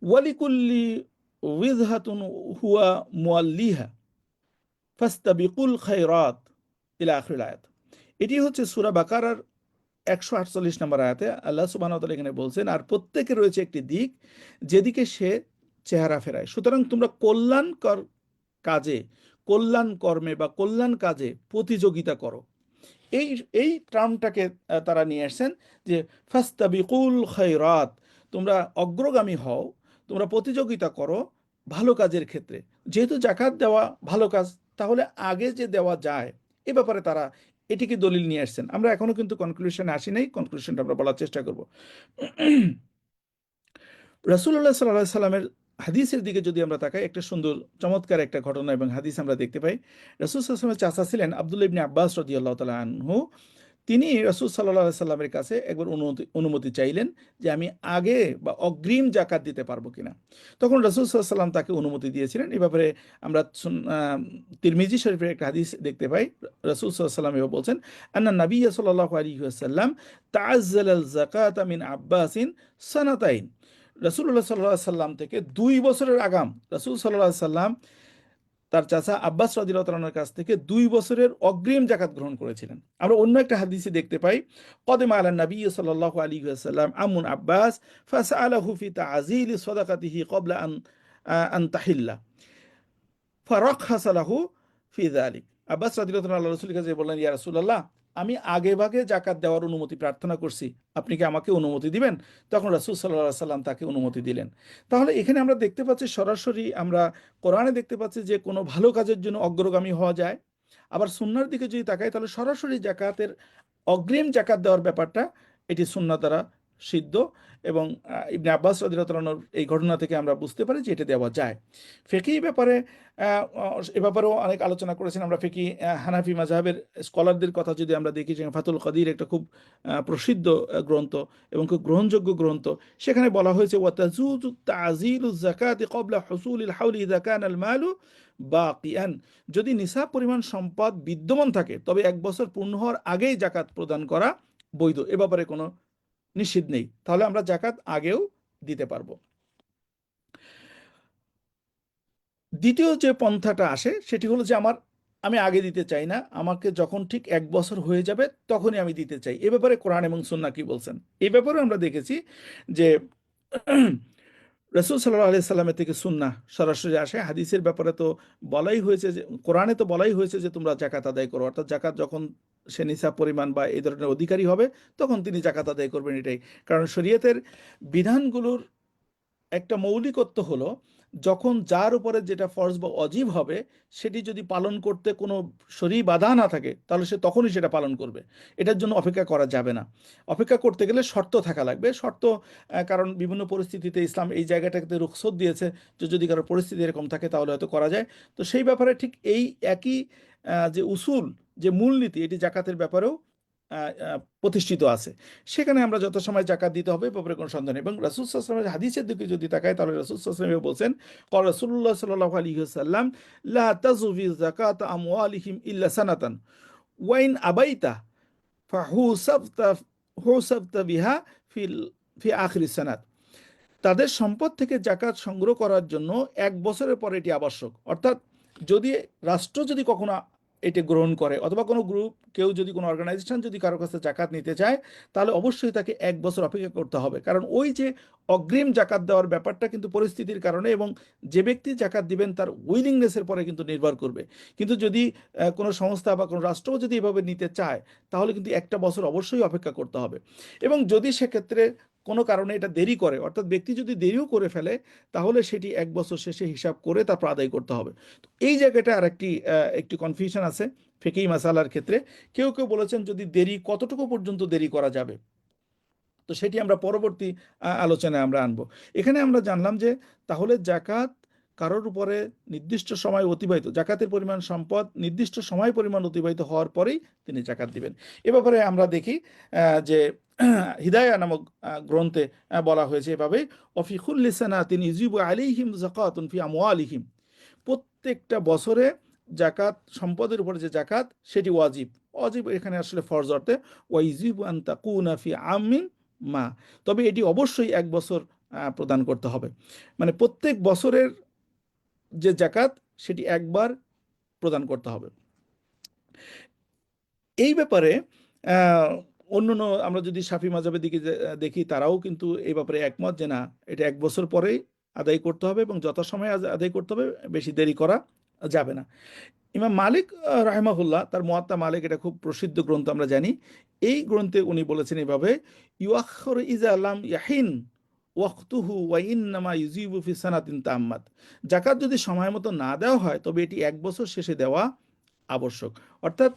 ওয়ালিকুল্লি উইজহাতুন হুয়া মুআল্লিহা ফাস্তাবিকুল খায়রাত ইলা আখিরিল আয়াত। এটি হচ্ছে সূরা বাকারার 148 নম্বর আয়াতে আল্লাহ সুবহানাহু ওয়া তাআলা এখানে বলছেন, আর প্রত্যেকে রয়েছে একটি দিক যেদিকে সে চেহারা ফেরায়, সুতরাং তোমরা কল্যাণকর কাজে, কল্যাণ কর্মে বা কল্যাণ কাজে প্রতিযোগিতা করো। এই এই টার্মটাকে তারা নিয়ে আসছেন যে ফাস্তাবিকুল খায়রাত, তোমরা অগ্রগামী হও, তোমরা প্রতিযোগিতা করো ভালো কাজের ক্ষেত্রে। যেহেতু জাকাত দেওয়া ভালো কাজ, তাহলে আগে যে দেওয়া যায় এ ব্যাপারে তারা এটিকে দলিল নিয়ে আসছেন। আমরা এখনো কিন্তু কনক্লুশনে আসি নাই, কনক্লুশনটা আমরা বলার চেষ্টা করব। রাসূলুল্লাহ সাল্লাল্লাহু আলাইহি সাল্লামের হাদিসের দিকে যদি আমরা তাকাই, একটা সুন্দর চমৎকার একটা ঘটনা এবং হাদিস আমরা দেখতে পাই। রাসূল সাল্লাল্লাহু আলাইহি ওয়াসাল্লামের চাচা ছিলেন আব্দুল্লাহ ইবনে আব্বাস রাদিয়াল্লাহু তাআলা আনহু। তিনি রাসূল সাল্লাল্লাহু আলাইহি সাল্লামের কাছে একবার অনুমতি চাইলেন যে আমি আগে বা অগ্রিম জাকাত দিতে পারবো কিনা। তখন রাসূল সাল্লাল্লাহু আলাইহি সাল্লাম তাকে অনুমতি দিয়েছিলেন। এ ব্যাপারে আমরা তিরমিজি শরীফের একটা হাদিস দেখতে পাই। রাসূল সাল্লাল্লাহু আলাইহি সাল্লাম এভাবে বলছেন, আন্না নাবিয়্যা সাল্লাল্লাহু আলাইহি ওয়াসাল্লাম তাআজ্জালা আল যাকাতা মিন আব্বাসিন সানাতাইন। রাসূলুল্লাহ সাল্লাল্লাহু আলাইহি সাল্লাম থেকে 2 বছরের আগাম রাসূল সাল্লাল্লাহু আলাইহি সাল্লাম তার চাচা আব্বাস রাদিয়াল্লাহু তাআলার কাছ থেকে 2 বছরের অগ্রিম জাকাত গ্রহণ করেছিলেন। আমরা অন্য একটা হাদিসে দেখতে পাই, কদিমা আলা নবী সাল্লাল্লাহু আলাইহি ওয়াসাল্লাম আমুন আব্বাস ফাসআলাহু ফি তা'জিল সাদাকাতিহি ক্বাবলা আন তাহিল্লা ফারাখাসা লাহু ফি যালিক। আব্বাস রাদিয়াল্লাহু তাআলা আল্লাহর রাসূলের কাছে বললেন, ইয়া রাসূলুল্লাহ, আমি আগেভাগে জাকাত দেওয়ার অনুমতি প্রার্থনা করছি, আপনি কি আমাকে অনুমতি দিবেন? তখন রাসূল সাল্লাল্লাহু আলাইহি সাল্লাম তাকে অনুমতি দিলেন। তাহলে এখানে আমরা দেখতে পাচ্ছি, সরাসরি আমরা কোরআনে দেখতে পাচ্ছি যে কোনো ভালো কাজের জন্য অগ্রগামী হওয়া যায়। আবার সুন্নাহর দিকে যদি তাকাই, তাহলে সরাসরি জাকাতের অগ্রিম জাকাত দেওয়ার ব্যাপারটা এটি সুন্নাহ দ্বারা সিদ্ধ। এবং ইবনে আব্বাস রাদিয়াল্লাহু তাআলা আনহুর এই ঘটনা থেকে আমরা বুঝতে পারি যে এটা দেওয়া যায়। ফিকহি ব্যাপারে এ ব্যাপারেও অনেক আলোচনা করেছেন আমরা। ফিকহি হানাফি মাযহাবের স্কলারদের কথা যদি আমরা দেখি, যেমন ফাতুল কাদির একটা খুব প্রসিদ্ধ গ্রন্থ এবং খুব গ্রহণযোগ্য গ্রন্থ, সেখানে বলা হয়েছে ওয়াতাজুজু তা'জিলু যাকাতি ক্বাবলা হুসুলিল হাওলি ইযা কানা আল মালু বাকিয়ান। যদি নিসাব পরিমাণ সম্পদ বিদ্যমান থাকে তবে 1 বছর পূর্ণ হওয়ার আগেই জাকাত প্রদান করা বৈধ। এ ব্যাপারে কোনো নিষেধ নেই, তাহলে আমরা জাকাত আগেও দিতে পারবো। দ্বিতীয় যে পন্থাটা আসে সেটি হলো যে আমি আগে দিতে চাই না, আমাকে যখন ঠিক 1 বছর হয়ে যাবে তখনই আমি দিতে চাই। এ ব্যাপারে কোরআন এবং সুন্নাহ কি বলছেন? এই ব্যাপারে আমরা দেখেছি যে রাসূল সাল্লাল্লাহু আলাইহি সাল্লামের থেকে সুন্নাহ সরাসরি আসে। হাদিসের ব্যাপারে তো বলাই হয়েছে যে, কোরআনে তো বলাই হয়েছে যে তোমরা জাকাত আদায় করো, অর্থাৎ জাকাত যখন সে নিসাব পরিমাণ বা এই ধরনের অধিকারী হবে তখন তিনি জাকাত আদায় করবেন, এটাই। কারণ শরীয়তের বিধানগুলোর একটা মৌলিকত্ব হলো, যখন যার উপরে যেটা ফরজ বা অজীব হবে সেটি যদি পালন করতে কোনো শরঈ বাধা না থাকে তাহলে সে তখনই সেটা পালন করবে। এটার জন্য অপেক্ষা করা যাবে না। অপেক্ষা করতে গেলে শর্ত থাকা লাগবে। শর্ত, কারণ বিভিন্ন পরিস্থিতিতে ইসলাম এই জায়গাটাতে রুখসত দিয়েছে যে যদি কারো পরিস্থিতি এরকম থাকে তাহলে হয়তো করা যায়। তো সেই ব্যাপারে ঠিক এই একই যে উসুল, যে মূলনীতি, এটি জাকাতের ব্যাপারেও প্রতিষ্ঠিত আছে। সেখানে আমরা যত সময় জাকাত দিতে হবে ব্যাপারে কোনো সন্দেহ নেই। এবং রাসূল সাল্লাল্লাহু আলাইহি ওয়াসাল্লামের হাদিসের দিকে যদি তাকাই, তাহলে রাসূল সাল্লাল্লাহু আলাইহি ওয়াসাল্লাম বলছেন, ক্বাল রাসূলুল্লাহ সাল্লাল্লাহু আলাইহি ওয়াসাল্লাম লা তাযুফি যাকাত আমওয়ালিহিম ইল্লা সানাতান ওয়া ইন আবাইতা ফাহুসাবতা হুসাবতা বিহা ফি আখিরিস সানাত। তাদের সম্পদ থেকে জাকাত সংগ্রহ করার জন্য 1 বছরের পরে এটি আবশ্যক। অর্থাৎ যদি রাষ্ট্র যদি কখনো এটি গ্রহণ করে, অথবা কোনো গ্রুপ, কেউ যদি, কোনো অর্গানাইজেশন যদি কারো কাছে জাকাত নিতে চায়, তাহলে অবশ্যই তাকে 1 বছর অপেক্ষা করতে হবে। কারণ ওই যে অগ্রিম জাকাত দেওয়ার ব্যাপারটা কিন্তু পরিস্থিতির কারণে এবং যে ব্যক্তি জাকাত দিবেন তার উইলিংনেসের পরে কিন্তু নির্ভর করবে। কিন্তু যদি কোনো সংস্থা বা কোনো রাষ্ট্রও যদি এভাবে নিতে চায়, তাহলে কিন্তু 1টা বছর অবশ্যই অপেক্ষা করতে হবে। এবং যদি সেক্ষেত্রে কোনো কারণে এটা দেরি করে, অর্থাৎ ব্যক্তি যদি দেরিও করে ফেলে, তাহলে সেটি 1 বছর শেষে হিসাব করে তারপর আদায় করতে হবে। তো এই জায়গাটা আর একটি কনফিউশন আছে ফিকহি মাসালার ক্ষেত্রে। কেউ কেউ বলেছেন যদি দেরি, কতটুকু পর্যন্ত দেরি করা যাবে, তো সেটি আমরা পরবর্তী আলোচনায় আমরা আনবো। এখানে আমরা জানলাম যে তাহলে জাকাত কারোর উপরে নির্দিষ্ট সময় অতিবাহিত, জাকাতের পরিমাণ সম্পদ নির্দিষ্ট সময় পরিমাণ অতিবাহিত হওয়ার পরেই তিনি জাকাত দিবেন। এ ব্যাপারে আমরা দেখি যে হিদায়া নামক গ্রন্থে বলা হয়েছে এভাবে, অফি কুল্লি সানাতিন ইউজিবু আলাইহিম যাকাতুন ফি আমওয়ালিহিম। প্রত্যেকটা বছরে জাকাত, সম্পদের উপরে যে জাকাত সেটি ওয়াজিব। ওয়াজিব এখানে আসলে ফরজ অর্থে, ওয়াইজিবু আন তাকুনা ফি আমিন মা, তবে এটি অবশ্যই 1 বছর প্রদান করতে হবে। মানে প্রত্যেক বছরের যে জাকাত সেটি একবার প্রদান করতে হবে। এই ব্যাপারে অন্যান্য, আমরা যদি শাফি মাযহাবের দিকে দেখি, তারাও কিন্তু এই ব্যাপারে একমত যে না, এটা 1 বছর পরেই আদায় করতে হবে এবং যথাসময়ে আদায় করতে হবে, বেশি দেরি করা যাবে না। ইমাম মালিক রাহিমাহুল্লাহ, তার মুয়াত্তা মালিক, এটা খুব প্রসিদ্ধ গ্রন্থ আমরা জানি। এই গ্রন্থে উনি বলেছেন এভাবে, ইউআখিরু ইযা লাম ইয়াহিন ওয়াক্তুহু ওয়া ইন্নামা ইউজিবু ফি সানাতিন তাম্মাত। জাকাত যদি সময় মতো না দেওয়া হয় তবে এটি 1 বছর শেষে দেওয়া আবশ্যক। অর্থাৎ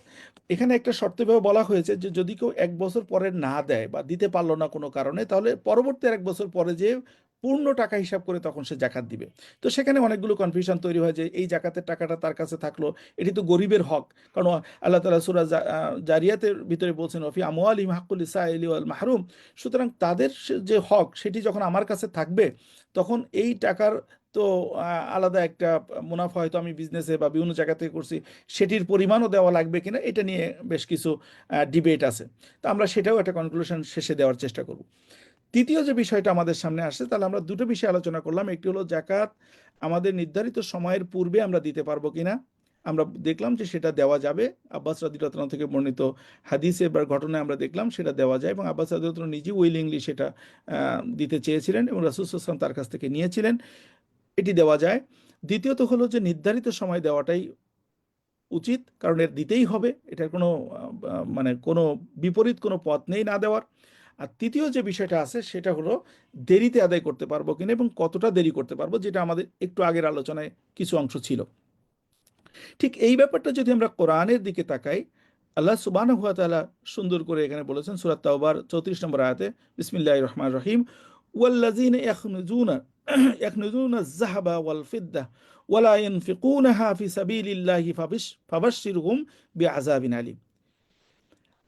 এখানে একটা শর্তভাবে বলা হয়েছে যে যদি কেউ 1 বছর পরে না দেয় বা দিতে পারলো না কোনো কারণে, তাহলে পরবর্তী 1 বছর পরে যে পূর্ণ টাকা হিসাব করে তখন সে জাকাত দিবে। তো সেখানে অনেকগুলো কনফিউশন তৈরি হয় যে এই জাকাতের টাকাটা তার কাছে থাকলো, এটি তো গরিবের হক। কারণ আল্লাহ তাআলা সূরা জারিয়াতের ভিতরে বলছেন ওফি আমওয়ালিহিম হাক্কুল লিসাইলি ওয়াল মাহরুম। সুতরাং তাদের যে হক সেটি যখন আমার কাছে থাকবে, তখন এই টাকার তো আলাদা একটা মুনাফা হয়তো আমি বিজনেসে বা বিভিন্ন জায়গা থেকে করছি, সেটির পরিমাণও দেওয়া লাগবে কিনা এটা নিয়ে বেশ কিছু ডিবেট আছে। তো আমরা সেটাও একটা কনক্লুশন শেষে দেওয়ার চেষ্টা করব। তৃতীয় যে বিষয়টা আমাদের সামনে আসছে, তাহলে আমরা দুটো বিষয় আলোচনা করলাম। একটি হলো জাকাত আমাদের নির্ধারিত সময়ের পূর্বে আমরা দিতে পারবো কিনা। আমরা দেখলাম যে সেটা দেওয়া যাবে। আব্বাস রাদিয়াল্লাহু তাআলা থেকে বর্ণিত হাদিসে বা ঘটনায় আমরা দেখলাম সেটা দেওয়া যায়, এবং আব্বাস রাদিয়াল্লাহু তাআলা নিজে উইলিংলি সেটা দিতে চেয়েছিলেন এবং রাসূল সাল্লাল্লাহু আলাইহি ওয়াসাল্লাম তার কাছ থেকে নিয়েছিলেন। এটি দেওয়া যায়। দ্বিতীয়ত হলো যে নির্ধারিত সময় দেওয়াটাই উচিত, কারণ এর দিতেই হবে, এটার কোনো মানে কোনো বিপরীত কোনো পথ নেই না দেওয়ার। আর তৃতীয় যে বিষয়টা আছে সেটা হলো দেরিতে আদায় করতে পারবো কিনা এবং কতটা দেরি করতে পারবো, যেটা আমাদের একটু আগের আলোচনায় কিছু অংশ ছিল। ঠিক এই ব্যাপারটা যদি আমরা কোরআনের দিকে তাকাই, আল্লাহ সুবহানাহু ওয়া তাআলা সুন্দর করে এখানে বলেছেন সূরা তাওবার 34 নম্বর আয়াতে, বিসমিল্লাহির রহমানির রহিম, ওয়াল্লাযীনা ইয়াকনুজুনা আয-যাহাবা ওয়াল ফিদ্দা ওয়ালা ইয়ানফিকুনাহা ফি সাবিলিল্লাহি ফাবাশশিরহুম বিআযাবিন আলীম।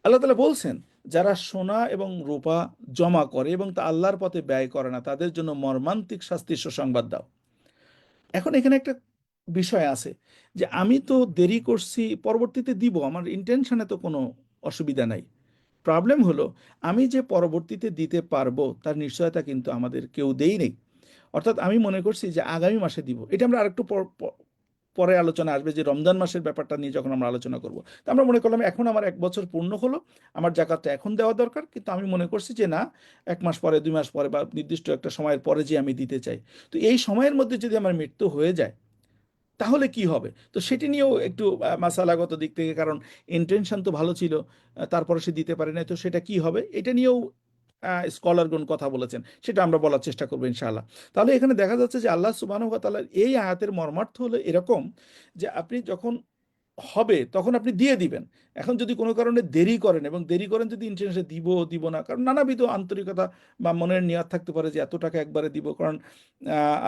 আল্লাহ তাআলা বলছেন, যারা সোনা এবং রূপা জমা করে এবং তা আল্লাহর পথে ব্যয় করে না, তাদের জন্য মর্মান্তিক শাস্তির সুসংবাদ দাও। এখন এখানে একটা বিষয় আছে যে আমি তো দেরি করছি, পরবর্তীতে দিব, আমার ইন্টেনশনে তো কোনো অসুবিধা নাই। প্রবলেম হলো আমি যে পরবর্তীতে দিতে পারবো তার নিশ্চয়তা কিন্তু আমাদের কেউ দেই নেই। অর্থাৎ আমি মনে করছি যে আগামী মাসে দিব, এটা আমরা আরেকটু পরে আলোচনা আসবে যে রমজান মাসের ব্যাপারটা নিয়ে যখন আমরা আলোচনা করব। তো আমরা মনে করলাম এখন আমার 1 বছর পূর্ণ হলো, আমার জাকাতটা এখন দেওয়া দরকার, কিন্তু আমি মনে করছি যে না, 1 মাস পরে, 2 মাস পরে বা নির্দিষ্ট একটা সময়ের পরে যে আমি দিতে চাই। তো এই সময়ের মধ্যে যদি আমার মৃত্যু হয়ে যায় তাহলে কি হবে? তো সেটি নিয়েও একটু মাসালাগত দিক থেকে, কারণ ইন্টেনশন তো ভালো ছিল, তারপরে সে দিতে পারে নাই, তো সেটা কি হবে? এটা নিয়েও স্কলারগণ কথা বলেছেন। সেটা আমরা বলার চেষ্টা করব ইনশাআল্লাহ। তাহলে এখানে দেখা যাচ্ছে যে আল্লাহ সুবহানাহু ওয়া তাআলার এই আয়াতের মর্মার্থ হলো এরকম যে আপনি যখন হবে তখন আপনি দিয়ে দিবেন। এখন যদি কোনো কারণে দেরি করেন এবং দেরি করেন যদি ইন্টারেস্টে দিব, দিব না, কারণ নানাবিধ আন্তরিকতা বা মনের নিয়ত থাকতে পারে যে এত টাকা একবারে দিব। কারণ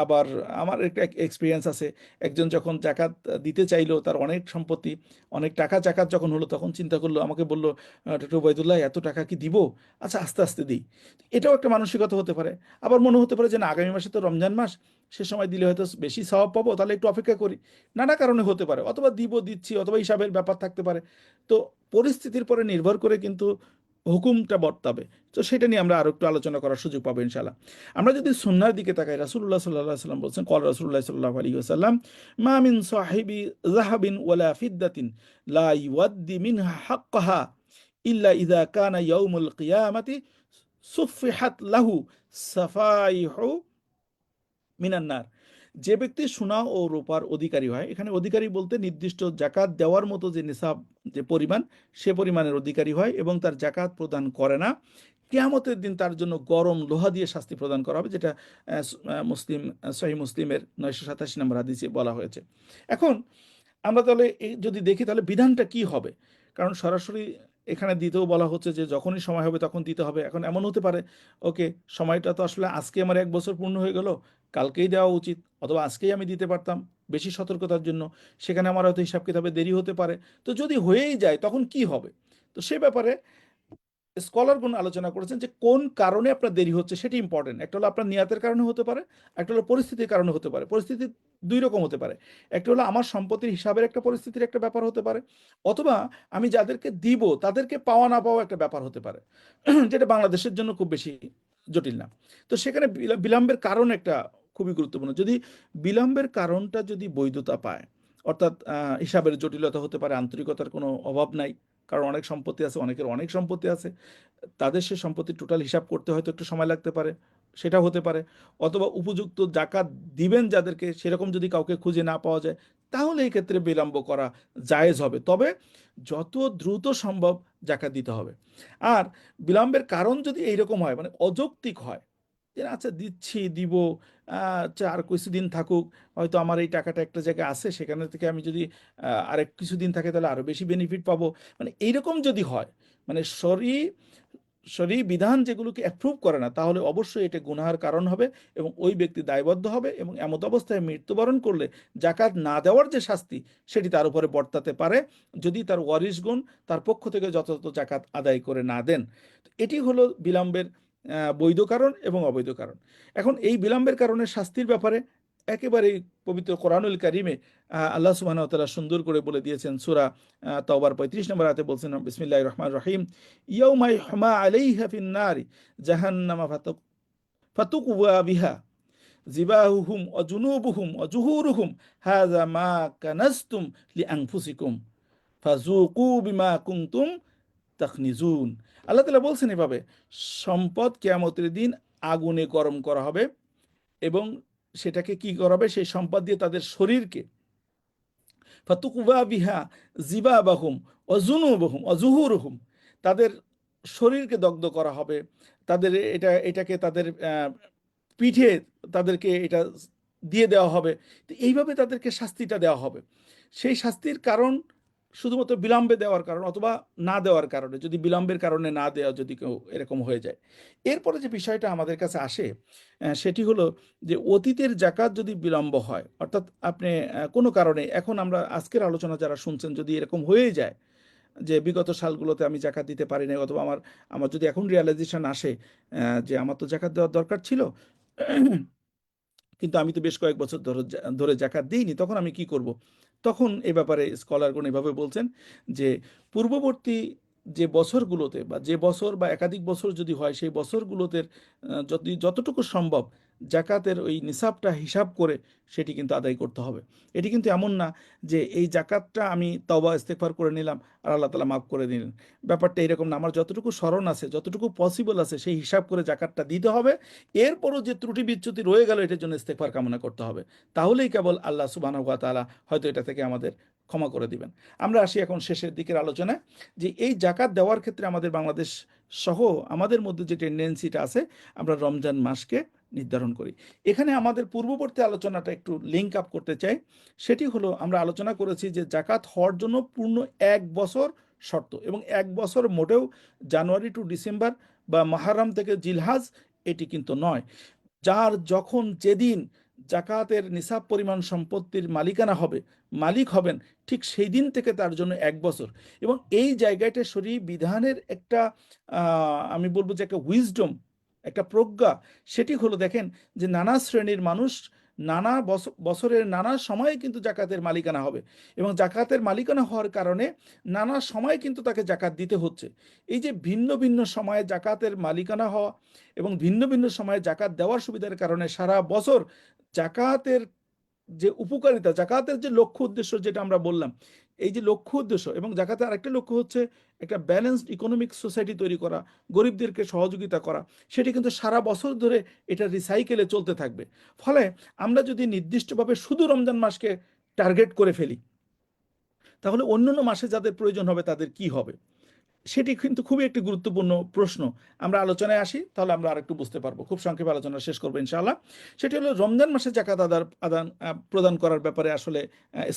আবার আমার একটা এক্সপিরিয়েন্স আছে, একজন যখন জাকাত দিতে চাইলো, তার অনেক সম্পত্তি, অনেক টাকা, জাকাত যখন হলো তখন চিন্তা করলো, আমাকে বলল, ডক্টর ওবায়দুল্লাহ এত টাকা কি দিব? আচ্ছা আস্তে আস্তে দিই। এটাও একটা মানসিকতা হতে পারে। আবার মনে হতে পারে যে না, আগামী মাসে তো রমজান মাস, সে সময় দিলে হয়তো বেশি সওয়াব পাবো, তাহলে একটু অপেক্ষা করি। নানা কারণে হতে পারে, অথবা দিব, দিচ্ছি, অথবা হিসাবের ব্যাপার থাকতে পারে। তো পরিস্থিতির পরে নির্ভর করে কিন্তু হুকুমটা বর্তাবে। তো সেটা নিয়ে আমরা আরো একটু আলোচনা করার সুযোগ পাবো ইনশাআল্লাহ। আমরা যদি সুন্নাহর দিকে তাকাই, রাসূলুল্লাহ সাল্লাল্লাহু আলাইহি ওয়াসাল্লাম বলছেন, ক্বালা রাসূলুল্লাহ সাল্লাল্লাহু আলাইহি ওয়াসাল্লাম, মা মিন সাহিবি যাহাবিন ওয়ালা ফিদ্দাতিন লা ইউদ্দি মিনহা হাক্কাহা ইল্লা ইযা কানা ইয়াউমুল কিয়ামাতি সুফিহাত লাহু সাফাইহু মিনান নার। যে ব্যক্তি সোনা ও রূপার অধিকারী হয়, এখানে অধিকারী বলতে নির্দিষ্ট জাকাত দেওয়ার মতো যে নিসাব, যে পরিমাণ, সে পরিমাণের অধিকারী হয় এবং তার জাকাত প্রদান করে না, কিয়ামতের দিন তার জন্য গরম লোহা দিয়ে শাস্তি প্রদান করা হবে, যেটা মুসলিম, সহিহ মুসলিমের 987 নম্বর হাদিসে বলা হয়েছে। এখন আমরা তাহলে যদি দেখি তাহলে বিধানটা কি হবে, কারণ সরাসরি এখানে দিতেও বলা হচ্ছে যে যখনই সময় হবে তখন দিতে হবে। এখন এমন হতে পারে, ওকে, সময়টা তো আসলে আজকে আমার 1 বছর পূর্ণ হয়ে গেল, কালকেই দেওয়া উচিত, অথবা আজকেই আমি দিতে পারতাম বেশি সতর্কতার জন্য, সেখানে আমার হয়তো হিসাব কিতাবে দেরি হতে পারে। তো যদি হয়েই যায় তখন কি হবে? তো সে ব্যাপারে স্কলারগণ আলোচনা করেছেন যে কোন কারণে আপনার দেরি হচ্ছে সেটি ইম্পর্টেন্ট। একটা হলো আপনার নিয়াতের কারণে হতে পারে, একটা হলো পরিস্থিতির কারণে হতে পারে। পরিস্থিতি দুই রকম হতে পারে। একটা হলো আমার সম্পত্তির হিসাবের একটা পরিস্থিতির একটা ব্যাপার হতে পারে, অথবা আমি যাদেরকে দিব তাদেরকে পাওয়া না পাওয়া একটা ব্যাপার হতে পারে, যেটা বাংলাদেশের জন্য খুব বেশি জটিল না। তো সেখানে বিলম্বের কারণ একটা খুবই গুরুত্বপূর্ণ। যদি বিলম্বের কারণটা যদি বৈধতা পায়, অর্থাৎ হিসাবের জটিলতা হতে পারে, আন্তরিকতার কোনো অভাব নাই, কারণ অনেক সম্পত্তি আছে, অনেকের অনেক সম্পত্তি আছে, তাদের সে সম্পত্তির টোটাল হিসাব করতে হয়তো একটু সময় লাগতে পারে, সেটা হতে পারে। অথবা উপযুক্ত জাকাত দিবেন যাদেরকে, সেরকম যদি কাউকে খুঁজে না পাওয়া যায়, তাহলে এই ক্ষেত্রে বিলম্ব করা জায়েজ হবে। তবে যত দ্রুত সম্ভব জাকাত দিতে হবে। আর বিলম্বের কারণ যদি এইরকম হয়, মানে অযৌক্তিক হয়, যে আচ্ছা দিচ্ছি, দিব, আচ্ছা আর কিছুদিন থাকুক, হয়তো আমার এই টাকাটা একটা জায়গায় আছে, সেখানে থেকে আমি যদি আরেক কিছুদিন থাকে তাহলে আরো বেশি বেনিফিট পাবো, মানে এইরকম যদি হয়, মানে শরীয়ী বিধান যেগুলোকে অ্যাপ্রুভ করে না, তাহলে অবশ্যই এটা গুনাহের কারণ হবে এবং ওই ব্যক্তি দায়বদ্ধ হবে, এবং এমত অবস্থায় মৃত্যুবরণ করলে জাকাত না দেওয়ার যে শাস্তি সেটি তার উপরে বর্তাতে পারে, যদি তার ওয়ারিশগণ তার পক্ষ থেকে যথাযথ জাকাত আদায় করে না দেন। এটি হলো বিলম্বের বৈধ কারণ এবং অবৈধ কারণ। এখন এই বিলম্বের কারণে শাস্তির ব্যাপারে একেবারেই পবিত্র কোরআনুল কারিমে আল্লাহ সুবহানাহু ওয়া তাআলা সুন্দর করে বলে দিয়েছেন। সূরা তাওবার 35 নম্বর আয়াতে বলছেন, বিসমিল্লাহির রহমানির রহিম, ইয়াউমা ইউহমা আলাইহা ফিন নারি জাহান্নামা ফাতুকওয়া বিহা জিবাহুহুম ওয়া জুনুবুহুম ওয়া জুহুরুহুম হাযা মা কানাজতুম লিআনফুসিকুম ফাযুকু বিমা কুনতুম তাকনিজুন। আল্লাহ তাআলা বলছেন এভাবে, সম্পদ কিয়ামতের দিন আগুনে গরম করা হবে এবং সেটাকে কি করা হবে, সেই সম্পদ দিয়ে তাদের শরীরকে, ফাতুকুবা বিহা জিবাবাহুম অজুনুবহুম অজুহুরহুম, তাদের শরীরকে দগ্ধ করা হবে, তাদের এটাকে তাদের পিঠে তাদেরকে এটা দিয়ে দেওয়া হবে। তো এইভাবে তাদেরকে শাস্তিটা দেওয়া হবে। সেই শাস্তির কারণ শুধুমাত্র বিলম্বে দেওয়ার কারণ অথবা না দেওয়ার কারণে, যদি বিলম্বের কারণে না দেওয়া যদি কেউ এরকম হয়ে যায়। এরপরে যে বিষয়টা আমাদের কাছে আসে সেটি হলো যে অতীতের জাকাত যদি বিলম্ব হয়, অর্থাৎ আপনি কোনো কারণে, এখন আমরা আজকের আলোচনা যারা শুনছেন, যদি এরকম হয়ে যায় যে বিগত সালগুলোতে আমি জাকাত দিতে পারি নাই, অথবা আমার আমার যদি এখন রিয়ালাইজেশন আসে যে আমার তো জাকাত দেওয়ার দরকার ছিল কিন্তু আমি তো বেশ কয়েক বছর ধরে জাকাত দিইনি, তখন আমি কি করব? তখন এ ব্যাপারে স্কলারগণ এভাবে বলছেন যে পূর্ববর্তী যে বছরগুলোতে, বা যে বছর বা একাধিক বছর যদি হয়, সেই বছরগুলোতে যতটুকু সম্ভব জাকাতের ওই নিসাবটা হিসাব করে সেটি কিন্তু আদায় করতে হবে। এটি কিন্তু এমন না যে এই জাকাতটা আমি তওবা ইস্তেগফার করে নিলাম আর আল্লাহ তাআলা মাফ করে দিলেন। ব্যাপারটা এরকম না। আমার যতটুকু স্মরণ আছে, যতটুকু পসিবল আছে, সেই হিসাব করে জাকাতটা দিতে হবে। এরপরও যে ত্রুটি বিচ্যুতি রয়ে গেল, এটার জন্য ইস্তেগফার কামনা করতে হবে। তাহলেই কেবল আল্লাহ সুবহানাহু ওয়া তাআলা হয়তো এটা থেকে আমাদের ক্ষমা করে দিবেন। আমরা আসি এখন শেষের দিকের আলোচনায়, যে এই জাকাত দেওয়ার ক্ষেত্রে আমাদের বাংলাদেশ সহ আমাদের মধ্যে যে টেন্ডেন্সিটা আছে, আমরা রমজান মাসকে নির্ধারণ করি। এখানে আমাদের পূর্ববর্তী আলোচনাটা একটু লিঙ্ক আপ করতে চাই। সেটি হলো, আমরা আলোচনা করেছি যে জাকাত হওয়ার জন্য পূর্ণ 1 বছর শর্ত, এবং 1 বছর মোটেও জানুয়ারি টু ডিসেম্বর বা মুহররম থেকে জিলহাজ এটি কিন্তু নয়। যার যখন যেদিন জাকাতের নিসাব পরিমাণ সম্পত্তির মালিকানা হবে, মালিক হবেন, ঠিক সেই দিন থেকে তার জন্য 1 বছর। এবং এই জায়গাটা শরীয়ী বিধানের একটা আমি বলবো যে একটা উইজডম, একটা প্রজ্ঞা। সেটি হলো, দেখেন যে নানা শ্রেণীর মানুষ নানা বছরের নানা সময়ে কিন্তু জাকাতের মালিকানা হবে, এবং জাকাতের মালিকানা হওয়ার কারণে নানা সময় কিন্তু তাকে জাকাত দিতে হচ্ছে। এই যে ভিন্ন ভিন্ন সময়ে জাকাতের মালিকানা হওয়া এবং ভিন্ন ভিন্ন সময়ে জাকাত দেওয়ার সুবিধার কারণে সারা বছর জাকাতের যে উপকারিতা, জাকাতের যে লক্ষ্য উদ্দেশ্য, যেটা আমরা বললাম, এই যে লক্ষ্য উদ্দেশ্য, এবং জাকাতের আরেকটা লক্ষ্য হচ্ছে একটা ব্যালেন্সড ইকোনমিক সোসাইটি তৈরি করা, গরিবদেরকে সহযোগিতা করা, সেটি কিন্তু সারা বছর ধরে এটা রিসাইকেলে চলতে থাকবে। ফলে আমরা যদি নির্দিষ্টভাবে শুধু রমজান মাসকে টার্গেট করে ফেলি, তাহলে অন্যান্য মাসে যাদের প্রয়োজন হবে তাদের কি হবে? সেটি কিন্তু খুবই একটি গুরুত্বপূর্ণ প্রশ্ন। আমরা আলোচনায় আসি, তাহলে আমরা আরেকটু বুঝতে পারবো। খুব সংক্ষেপে আলোচনা শেষ করবো ইনশাআল্লাহ। সেটি হলো রমজান মাসে জাকাত প্রদান করার ব্যাপারে আসলে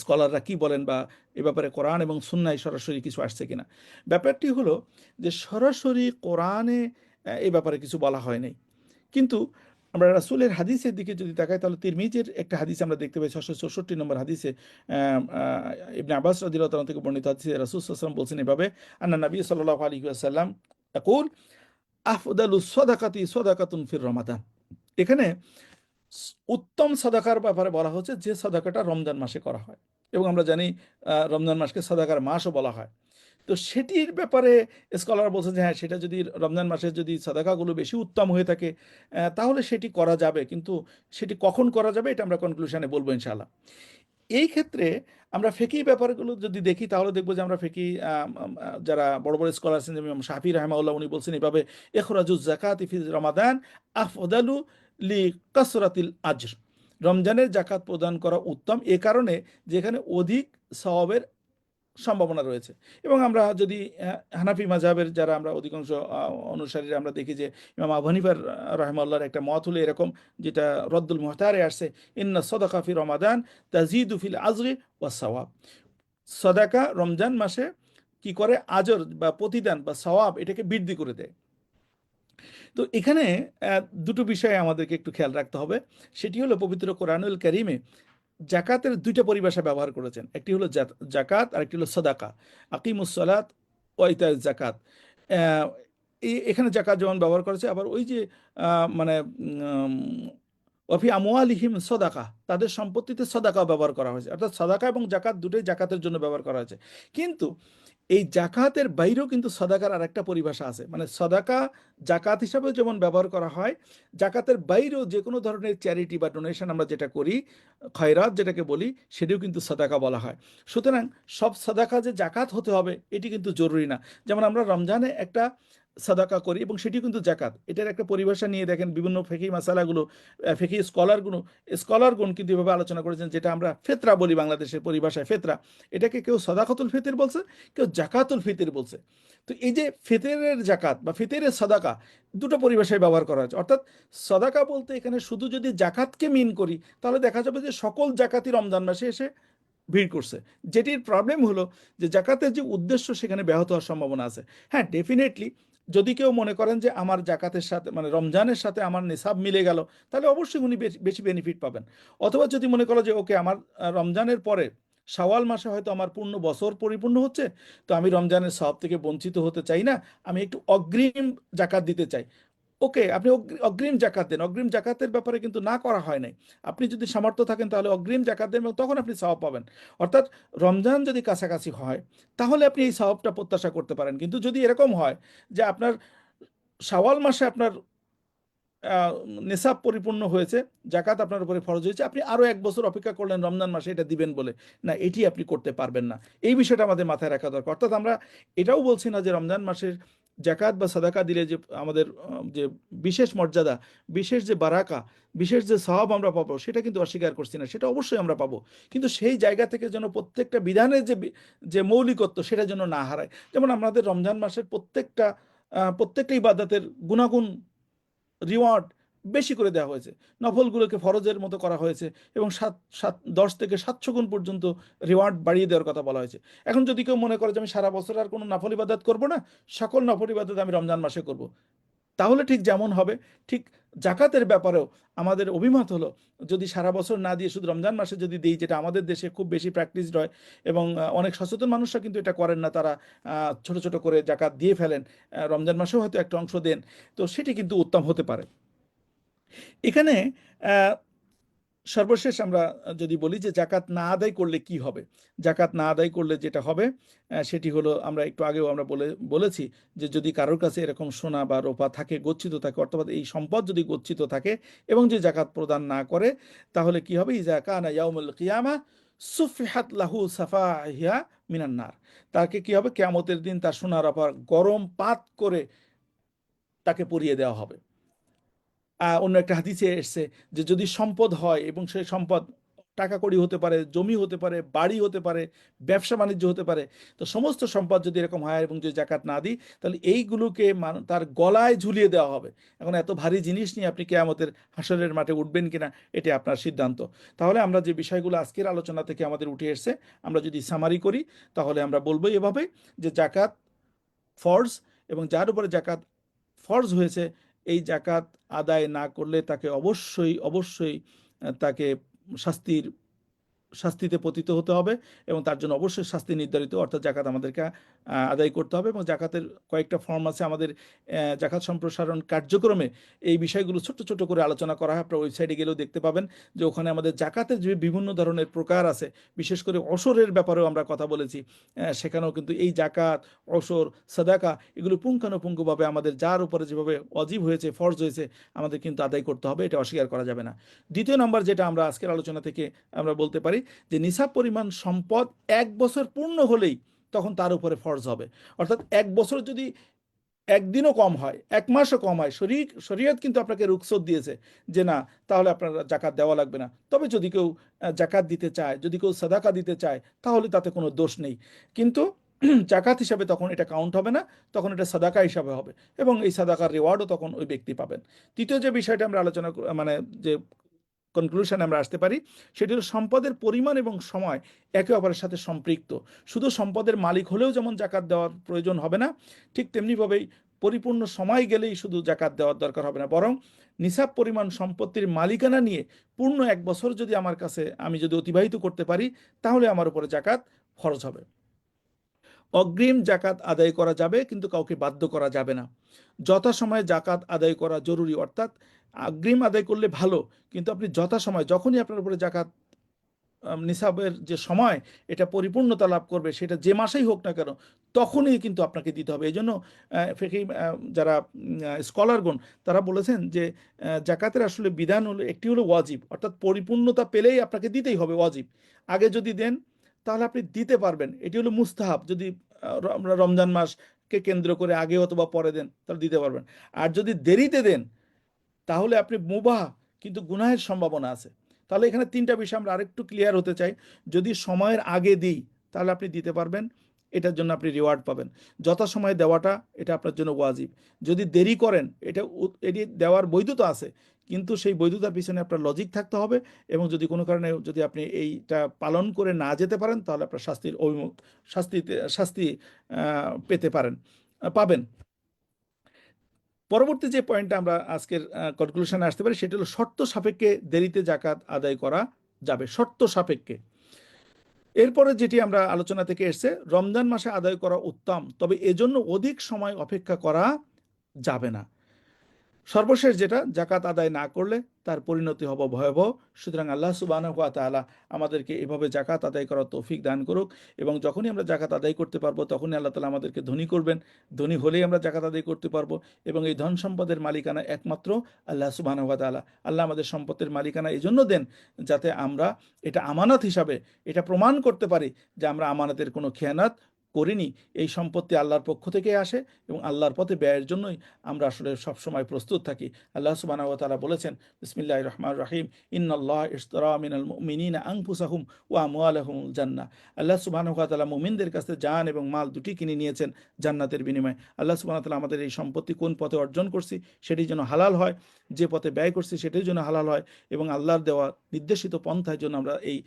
স্কলাররা কি বলেন, বা এ ব্যাপারে কোরআন এবং সুন্নায় সরাসরি কিছু আসছে কিনা। ব্যাপারটি হলো যে সরাসরি কোরআনে এই ব্যাপারে কিছু বলা হয় নাই, কিন্তু আমরা রাসূলের হাদিসের দিকে যদি তাকাই, তাহলে তিরমিজির একটা হাদিসে আমরা দেখতে পাই, 664 নম্বর হাদিসে ইবনে আব্বাস রাদিয়াল্লাহু তাআলা থেকে বর্ণিত হাদিসে রাসূল সাল্লাল্লাহু আলাইহি ওয়াসাল্লাম বলছেন এভাবে, আন্না নবী সাল্লাল্লাহু আলাইহি ওয়াসাল্লাম ইয়াকুল আফদালুস সাদাকাতি সাদাকাতুন ফির রমাদান। এখানে উত্তম সাদাকার ব্যাপারে বলা হচ্ছে যে সাদাকাটা রমজান মাসে করা হয়, এবং আমরা জানি রমজান মাসকে সাদাকার মাসও বলা হয়। তো সেটির ব্যাপারে স্কলার বলছে যে হ্যাঁ, সেটা যদি রমজান মাসে যদি সাদাকাগুলো বেশি উত্তম হয়ে থাকে তাহলে সেটি করা যাবে, কিন্তু সেটি কখন করা যাবে এটা আমরা কনক্লুশনে বলবো ইনশাআল্লাহ। এই ক্ষেত্রে আমরা ফিকহি ব্যাপারগুলো যদি দেখি, তাহলে দেখবো যে আমরা ফিকহি যারা বড় বড় স্কলার আছেন, যেমন শাফি রাহিমাহুল্লাহ, উনি বলছেন এভাবে, ইখরাজুজ যাকাতি ফি রমাদান আফদালু লি কাসরাতিল আজর। রমজানের জাকাত প্রদান করা উত্তম এ কারণে যেখানে অধিক সওয়াবের সম্ভাবনা রয়েছে। এবং আমরা যদি হানাফি মাযহাবের যারা আমরা অধিকাংশ অনুসারী, আমরা দেখি যে ইমাম আবু হানিফার রাহিমাহুল্লাহর একটা মত হলো এরকম, যেটা রদ্দুল মুহতারে আসছে, ইন্না সাদাকা ফি রমাদান তাজিদু ফিল আজরি ওয়াস সাওয়াব। সাদাকা রমজান মাসে কি করে, আজর বা প্রতিদান বা সওয়াব এটাকে বৃদ্ধি করে দেয়। তো এখানে দুটো বিষয়ে আমাদেরকে একটু খেয়াল রাখতে হবে। সেটি হলো পবিত্র কোরআনুল কারীমে জাকাতের দুইটা পরিভাষা ব্যবহার করেছেন। একটি হলো জাকাত আর একটি হলো সদাকা। আকিমুস সালাত ওয়া ইতাউজ জাকাত। আহ, এখানে জাকাত যেমন ব্যবহার করেছে, আবার ওই যে মানে ওয়াফি আমওয়ালিহিম সদাকা, তাদের সম্পত্তিতে সদাকা ব্যবহার করা হয়েছে। অর্থাৎ সদাকা এবং জাকাত দুটোই জাকাতের জন্য ব্যবহার করা হয়েছে। কিন্তু এই জাকাতের বাইরেও কিন্তু সদাকার আরেকটা পরিভাষা আছে। মানে সদাকা জাকাত হিসাবে যেমন ব্যবহার করা হয়, জাকাতের বাইরেও যে কোনো ধরনের চ্যারিটি বা ডোনেশন আমরা যেটা করি, খয়রাত যেটাকে বলি, সেটিও কিন্তু সদাকা বলা হয়। সুতরাং সব সদাকা যে জাকাত হতে হবে এটি কিন্তু জরুরি না। যেমন আমরা রমজানে একটা সাদাকা করি এবং সেটি কিন্তু জাকাত। এটার একটা পরিভাষা নিয়ে দেখেন বিভিন্ন ফিকহি মাসালাগুলো, ফিকহি স্কলারগণ কিন্তু এভাবে আলোচনা করেছেন, যেটা আমরা ফেতরা বলি বাংলাদেশের পরিভাষায় ফেতরা। এটাকে কেউ সদাকাতুল ফিতর বলছে, কেউ জাকাতুল ফিতর বলছে। তো এই যে ফিতরের জাকাত বা ফিতরের সাদাকা, দুটো পরিভাষায় ব্যবহার করা হয়েছে। অর্থাৎ সাদাকা বলতে এখানে শুধু যদি জাকাতকে মিন করি, তাহলে দেখা যাবে যে সকল জাকাতই রমজান মাসে এসে ভিড় করছে। যেটির প্রবলেম হলো যে জাকাতের যে উদ্দেশ্য সেখানে ব্যাহত হওয়ার সম্ভাবনা আছে। হ্যাঁ, ডেফিনেটলি যদি কেউ মনে করেন যে আমার জাকাতের সাথে মানে রমজানের সাথে আমার নিসাব মিলে গেল, তাহলে অবশ্যই উনি বেশি বেনিফিট পাবেন। অথবা যদি মনে করো যে ওকে আমার রমজানের পরে শাওয়াল মাসে হয়তো আমার পূর্ণ বছর পরিপূর্ণ হচ্ছে, তো আমি রমজানের সওয়াব থেকে বঞ্চিত হতে চাই না, আমি একটু অগ্রিম জাকাত দিতে চাই। ওকে, আপনি অগ্রিম জাকাত দেন। অগ্রিম জাকাতের ব্যাপারে কিন্তু না করা হয় নাই। আপনি যদি সামর্থ্য থাকেন তাহলে অগ্রিম জাকাত দেন এবং তখন আপনি সওয়াব পাবেন। অর্থাৎ রমজান যদি কাছাকাছি হয় তাহলে আপনি এই সওয়াবটা প্রত্যাশা করতে পারেন। কিন্তু যদি এরকম হয় যে আপনার শাওয়াল মাসে আপনার নেশাব পরিপূর্ণ হয়েছে, জাকাত আপনার উপরে ফরজ হয়েছে, আপনি আরও 1 বছর অপেক্ষা করলেন রমজান মাসে এটা দিবেন বলে, না, এটি আপনি করতে পারবেন না। এই বিষয়টা আমাদের মাথায় রাখা দরকার। অর্থাৎ আমরা এটাও বলছি না যে রমজান মাসের জাকাত বা সাদাকা দিলে যে আমাদের যে বিশেষ মর্যাদা, বিশেষ যে বারাকা, বিশেষ যে সওয়াব আমরা পাবো, সেটা কিন্তু অস্বীকার করছি না, সেটা অবশ্যই আমরা পাবো। কিন্তু সেই জায়গা থেকে যেন প্রত্যেকটা বিধানের যে মৌলিকত্ব সেটা যেন না হারায়। যেমন আমাদের রমজান মাসের প্রত্যেকটা ইবাদতের গুণাগুণ, রিওয়ার্ড বেশি করে দেওয়া হয়েছে। নফলগুলোকে ফরজের মতো করা হয়েছে এবং 10 থেকে 700 গুণ পর্যন্ত রিওয়ার্ড বাড়িয়ে দেওয়ার কথা বলা হয়েছে। এখন যদি কেউ মনে করে যে আমি সারা বছর আর কোনো নফল ইবাদত করবো না, সকল নফল ইবাদত আমি রমজান মাসে করব, তাহলে ঠিক যেমন হবে, ঠিক জাকাতের ব্যাপারেও আমাদের অভিমত হলো, যদি সারা বছর না দিয়ে শুধু রমজান মাসে যদি দিই, যেটা আমাদের দেশে খুব বেশি প্র্যাকটিসড হয় এবং অনেক সচেতন মানুষরা কিন্তু এটা করেন না, তারা ছোট ছোট করে জাকাত দিয়ে ফেলেন, রমজান মাসেও হয়তো একটা অংশ দেন, তো সেটি কিন্তু উত্তম হতে পারে। এখানে আহ, সর্বশেষ আমরা যদি বলি যে জাকাত না আদায় করলে কি হবে, জাকাত না আদায় করলে যেটা হবে সেটি হলো, আমরা একটু আগেও আমরা বলেছি যে যদি কারোর কাছে এরকম সোনা বা রূপা থাকে, গচ্ছিত থাকে, অর্থাৎ এই সম্পদ যদি গচ্ছিত থাকে এবং যে জাকাত প্রদান না করে, তাহলে কি হবে? ইজা কানা ইয়াউমুল কিয়ামা সুফিহাত লাহু সাফাহিয়া মিনান নার। তাকে কি হবে? কিয়ামতের দিন তার সোনা রূপা গরম পাত করে তাকে পুড়িয়ে দেওয়া হবে। অন্য একটা হাদিসে এসছে যে যদি সম্পদ হয় এবং সেই সম্পদ টাকা কড়ি হতে পারে, জমি হতে পারে, বাড়ি হতে পারে, ব্যবসা বাণিজ্য হতে পারে, তো সমস্ত সম্পদ যদি এরকম হয় এবং যদি জাকাত না দিই, তাহলে এইগুলোকে তার গলায় ঝুলিয়ে দেওয়া হবে। এখন এত ভারী জিনিস নিয়ে আপনি কিয়ামতের হাসরের মাঠে উঠবেন কিনা, এটা আপনার সিদ্ধান্ত। তাহলে আমরা যে বিষয়গুলো আজকের আলোচনা থেকে আমাদের উঠে এসছে, আমরা যদি সামারি করি, তাহলে আমরা বলবো এভাবে যে জাকাত ফরজ, এবং যার উপরে জাকাত ফরজ হয়েছে এই জাকাত আদায় না করলে তাকে অবশ্যই অবশ্যই তাকে শাস্তিতে পতিত হতে হবে এবং তার জন্য অবশ্যই শাস্তি নির্ধারিত, অর্থাৎ জাকাত আমাদেরকে আদায় করতে হবে। এবং জাকাতের কয়েকটা ফর্ম আছে আমাদের জাকাত সম্প্রসারণ কার্যক্রমে, এই বিষয়গুলো ছোট ছোট করে আলোচনা করা হয়। আপনার ওয়েবসাইটে গেলেও দেখতে পাবেন যে ওখানে আমাদের জাকাতের যে বিভিন্ন ধরনের প্রকার আছে, বিশেষ করে অসরের ব্যাপারেও আমরা কথা বলেছি। সেখানেও কিন্তু এই জাকাত, অসর, সাদাকা এগুলো পুঙ্খানুপুঙ্খভাবে আমাদের যার উপরে যেভাবে ওয়াজিব হয়েছে, ফরজ হয়েছে, আমাদের কিন্তু আদায় করতে হবে, এটা অস্বীকার করা যাবে না। দ্বিতীয় নম্বর যেটা আমরা আজকের আলোচনা থেকে আমরা বলতে পারি যে নিসাব পরিমাণ সম্পদ 1 বছর পূর্ণ হলেই তখন তার উপরে ফরজ হবে। অর্থাৎ 1 বছর যদি একদিনও কম হয়, 1 মাসও কম হয়, শরীয়ত কিন্তু আপনাকে রুখসত দিয়েছে যে না, তাহলে আপনার জাকাত দেওয়া লাগবে না। তবে যদি কেউ জাকাত দিতে চায়, যদি কেউ সাদাকা দিতে চায়, তাহলে তাতে কোনো দোষ নেই। কিন্তু জাকাত হিসাবে তখন এটা কাউন্ট হবে না, তখন এটা সাদাকা হিসাবে হবে এবং এই সাদাকার রিওয়ার্ডও তখন ওই ব্যক্তি পাবেন। তৃতীয় যে বিষয়টা আমরা আলোচনা মানে যে কনক্লুশনে আমরা আসতে পারি, সেটি হলো সম্পদের পরিমাণ এবং সময় একে অপরের সাথে সম্পৃক্ত। শুধু সম্পদের মালিক হলেও যেমন জাকাত দেওয়ার প্রয়োজন হবে না, ঠিক তেমনিভাবেই পরিপূর্ণ সময় গেলেই শুধু জাকাত দেওয়ার দরকার হবে না, বরং নিসাব পরিমাণ সম্পত্তির মালিকানা নিয়ে পূর্ণ 1 বছর যদি আমার কাছে আমি যদি অতিবাহিত করতে পারি, তাহলে আমার উপরে জাকাত ফরজ হবে। অগ্রিম জাকাত আদায় করা যাবে, কিন্তু কাউকে বাধ্য করা যাবে না। যথাসময়ে জাকাত আদায় করা জরুরি, অর্থাৎ অগ্রিম আদায় করলে ভালো, কিন্তু আপনি যথাসময় যখনই আপনার উপরে জাকাত নিসাবের যে সময় এটা পরিপূর্ণতা লাভ করবে, সেটা যে মাসেই হোক না কেন, তখনই কিন্তু আপনাকে দিতে হবে। এই জন্য ফিকহি যারা স্কলারগণ তারা বলেছেন যে জাকাতের আসলে বিধান হলো, একটি হলো ওয়াজিব, অর্থাৎ পরিপূর্ণতা পেলেই আপনাকে দিতেই হবে, ওয়াজিব। আগে যদি দেন তাহলে আপনি দিতে পারবেন, এটি হলো মুস্তাহাব। যদি রমজান মাসকে কেন্দ্র করে আগে অথবা পরে দেন তাহলে দিতে পারবেন। আর যদি দেরিতে দেন তাহলে আপনি মুবাহ, কিন্তু গুনাহের সম্ভাবনা আছে। তাহলে এখানে 3টা বিষয় আমরা আরেকটু ক্লিয়ার হতে চাই। যদি সময়ের আগে দিই তাহলে আপনি দিতে পারবেন, এটার জন্য আপনি রিওয়ার্ড পাবেন। যথাসময়ে দেওয়াটা এটা আপনার জন্য ওয়াজিব। যদি দেরি করেন এটি দেওয়ার বৈধতা আছে, কিন্তু সেই বৈধতার পিছনে আপনার লজিক থাকতে হবে, এবং যদি কোনো কারণে যদি আপনি এইটা পালন করে না যেতে পারেন তাহলে আপনার শাস্তি পেতে পাবেন। পরবর্তী যে পয়েন্টটা আমরা আজকের কনক্লুশনে আসতে পারি সেটা হলো শর্ত সাপেক্ষে দেরিতে জাকাত আদায় করা যাবে, শর্ত সাপেক্ষে। এরপরে যেটি আমরা আলোচনা থেকে এসছে, রমজান মাসে আদায় করা উত্তম, তবে এজন্য অধিক সময় অপেক্ষা করা যাবে না। সর্বশেষ যেটা, জাকাত আদায় না করলে তার পরিণতি হবে ভয়াবহ। সুতরাং আল্লাহ সুবহানাহু ওয়া তাআলা আমাদেরকে এভাবে জাকাত আদায় করার তৌফিক দান করুক, এবং যখনই আমরা জাকাত আদায় করতে পারবো তখনই আল্লাহ তাআলা আমাদেরকে ধনী করবেন। ধনী হলেই আমরা জাকাত আদায় করতে পারবো, এবং এই ধন সম্পদের মালিকানা একমাত্র আল্লাহ সুবহানাহু ওয়া তাআলা। আল্লাহ আমাদের সম্পদের মালিকানা এই জন্য দেন যাতে আমরা এটা আমানত হিসাবে এটা প্রমাণ করতে পারি যে আমরা আমানতের কোনো খেয়ানত করিনি। এই সম্পত্তি আল্লাহর পক্ষ থেকে আসে, এবং আল্লাহর পথে ব্যয়ের জন্যই আমরা আসলে সবসময় প্রস্তুত থাকি। আল্লাহ সুবহানাহু ওয়া তাআলা বলেছেন, বিসমিল্লাহির রহমানির রহিম, ইন্নাল্লাহ ইশতারা মিনাল মুমিনিনা আনফুসাহুম ওয়া আমওয়ালাহুমুল জান্নাহ। আল্লাহ সুবহানাহু ওয়া তাআলা মুমিনদের কাছে জান এবং মাল দুটি কিনে নিয়েছেন জান্নাতের বিনিময়ে। আল্লাহ সুবহানাহু ওয়া তাআলা আমাদের এই সম্পত্তি কোন পথে অর্জন করছি সেটি যেন হালাল হয়, যে পথে ব্যয় করছি সেটাই যেন হালাল হয়, এবং আল্লাহর দেওয়া নির্দেশিত পন্থায় জন্য আমরা এই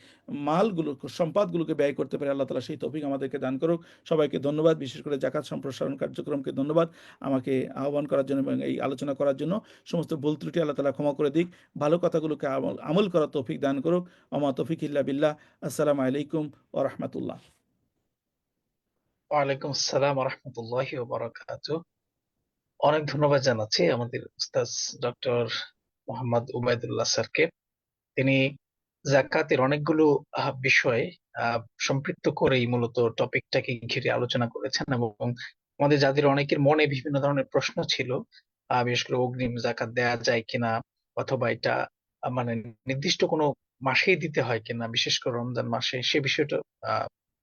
মালগুলো সম্পদগুলোকে ব্যয় করতে পারি। আল্লাহ তাআলা সেই তৌফিক আমাদেরকে দান করুক। সবাইকে ধন্যবাদ, বিশেষ করে জাকাত সম্প্রসারণ কার্যক্রমকে ধন্যবাদ আমাকে আহ্বান করার জন্য এবং এই আলোচনা করার জন্য। সমস্ত ভুল ত্রুটি আল্লাহ তাআলা ক্ষমা করে দিক, ভালো কথাগুলোকে আমল করার তৌফিক দান করুক। ওমা তৌফিক ইল্লা বিল্লাহ। আসসালামু আলাইকুম ওয়া রাহমাতুল্লাহ। ওয়ালাইকুম আসসালাম ওয়া রাহমাতুল্লাহি ওয়া বারাকাতুহু। অনেক ধন্যবাদ জানাচ্ছি আমাদের উস্তাদ ডক্টর মোহাম্মদ উবাইদুল্লাহ স্যারকে। তিনি জাকাতের অনেকগুলো বিষয় সম্পৃক্ত করেই মূলত টপিকটাকে ঘিরে আলোচনা করেছেন, এবং আমাদের যাদের অনেকের মনে বিভিন্ন ধরনের প্রশ্ন ছিল, বিশেষ করে অগ্রিম জাকাত দেয়া যায় কিনা, অথবা এটা মানে নির্দিষ্ট কোনো মাসেই দিতে হয় কিনা, বিশেষ করে রমজান মাসে, সে বিষয়টা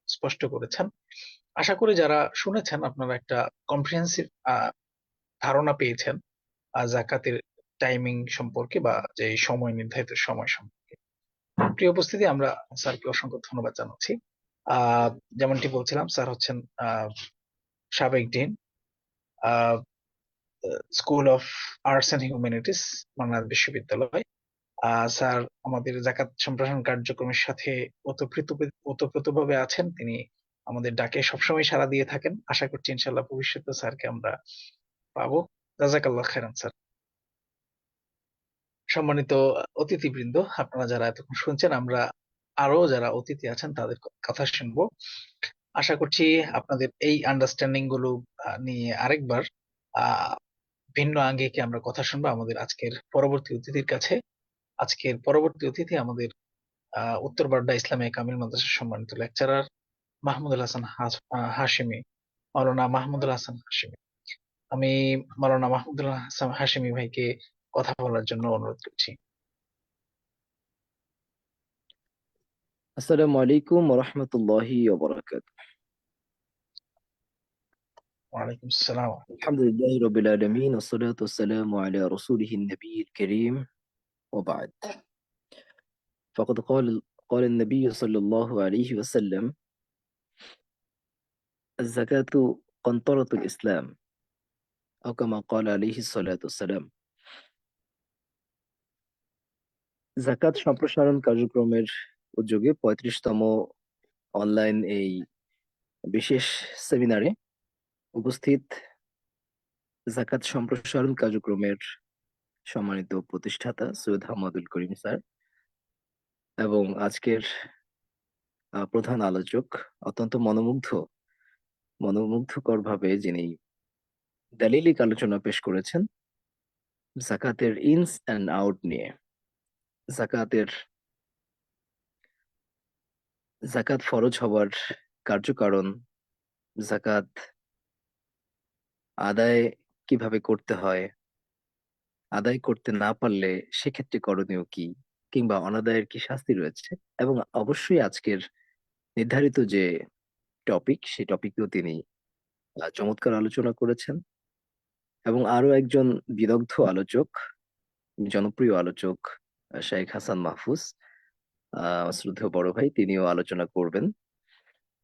স্পষ্ট করেছেন। আশা করি যারা শুনেছেন আপনারা একটা কম্প্রিহেন্সিভ ধারণা পেয়েছেন জাকাতের টাইমিং সম্পর্কে, বা যে সময় নির্ধারিত সময় সম্পর্কে। প্রিয় উপস্থিতি, আমরা স্যারকে অসংখ্য ধন্যবাদ জানাচ্ছি। যেমনটি বলছিলাম, স্যার হচ্ছেন সাবেক dean, school of arts and humanities, Bangladesh বিশ্ববিদ্যালয়। স্যার আমাদের জাকাত সম্প্রসারণ কার্যক্রমের সাথে ওতপ্রোতভাবে আছেন। তিনি আমাদের ডাকে সবসময় সাড়া দিয়ে থাকেন। আশা করছি ইনশাআল্লাহ ভবিষ্যতে স্যারকে আমরা পাবো। জাযাকাল্লাহ খাইরান স্যার। সম্মানিত অতিথিবৃন্দ, আপনারা যারা এতক্ষণ শুনছেন, আমরা আরো যারা অতিথি আছেন তাদের কথা শুনবো। আশা করছি আপনাদের এই আন্ডারস্ট্যান্ডিং গুলো নিয়ে আরেকবার ভিন্ন আঙ্গিকে আমরা কথা শুনবো আমাদের আজকের পরবর্তী অতিথির কাছে। আজকের পরবর্তী অতিথি আমাদের উত্তর বাড্ডা ইসলামিয়া কামিল মাদ্রাসার সম্মানিত লেকচারার মাহমুদুল হাসান হাশেমি, মাওলানা মাহমুদুল হাসান হাশেমি। আমি মাওলানা মাহমুদুল হাসান হাশেমি ভাইকে কথা বলার জন্য অনুরোধ করছি। আসসালামু আলাইকুম ওয়া রাহমাতুল্লাহি ওয়া বারাকাতুহু। ওয়ালাইকুম আসসালাম। আলহামদুলিল্লাহি রাব্বিল আলামিন ওয়া সসালাতু ওয়াসসালামু আলা রাসূলিহিন নাবিয়্যিল কারীম ওয়া বা'দ। ফাকাদ قال النبي صلى الله عليه وسلم الزكاة قنطرة الإسلام أو كما قال عليه الصلاة والسلام। জাকাত সম্প্রসারণ কার্যক্রমের উদ্যোগে 35তম অনলাইন এই বিশেষ সেমিনারে উপস্থিত জাকাত সম্প্রসারণ কার্যক্রমের সম্মানিত প্রতিষ্ঠাতা সৈয়দ হামাদুল করিম স্যার এবং আজকের প্রধান আলোচক অত্যন্ত মনোমুগ্ধকর ভাবে যিনি দালিলিক আলোচনা পেশ করেছেন জাকাতের ইনস অ্যান্ড আউট নিয়ে। জাকাত ফরজ হওয়ার কার্যকারণ, জাকাত আদায় কিভাবে করতে হয়, আদায় করতে না পারলে সেক্ষেত্রে করণীয় কি, কিংবা অনাদায়ের কি শাস্তি রয়েছে, এবং অবশ্যই আজকের নির্ধারিত যে টপিক সেই টপিকেও তিনি চমৎকার আলোচনা করেছেন। এবং আরো একজন বিদগ্ধ আলোচক, জনপ্রিয় আলোচক শাইখ হাসান মাহফুজ, শ্রদ্ধেয় বড় ভাই, তিনিও আলোচনা করবেন।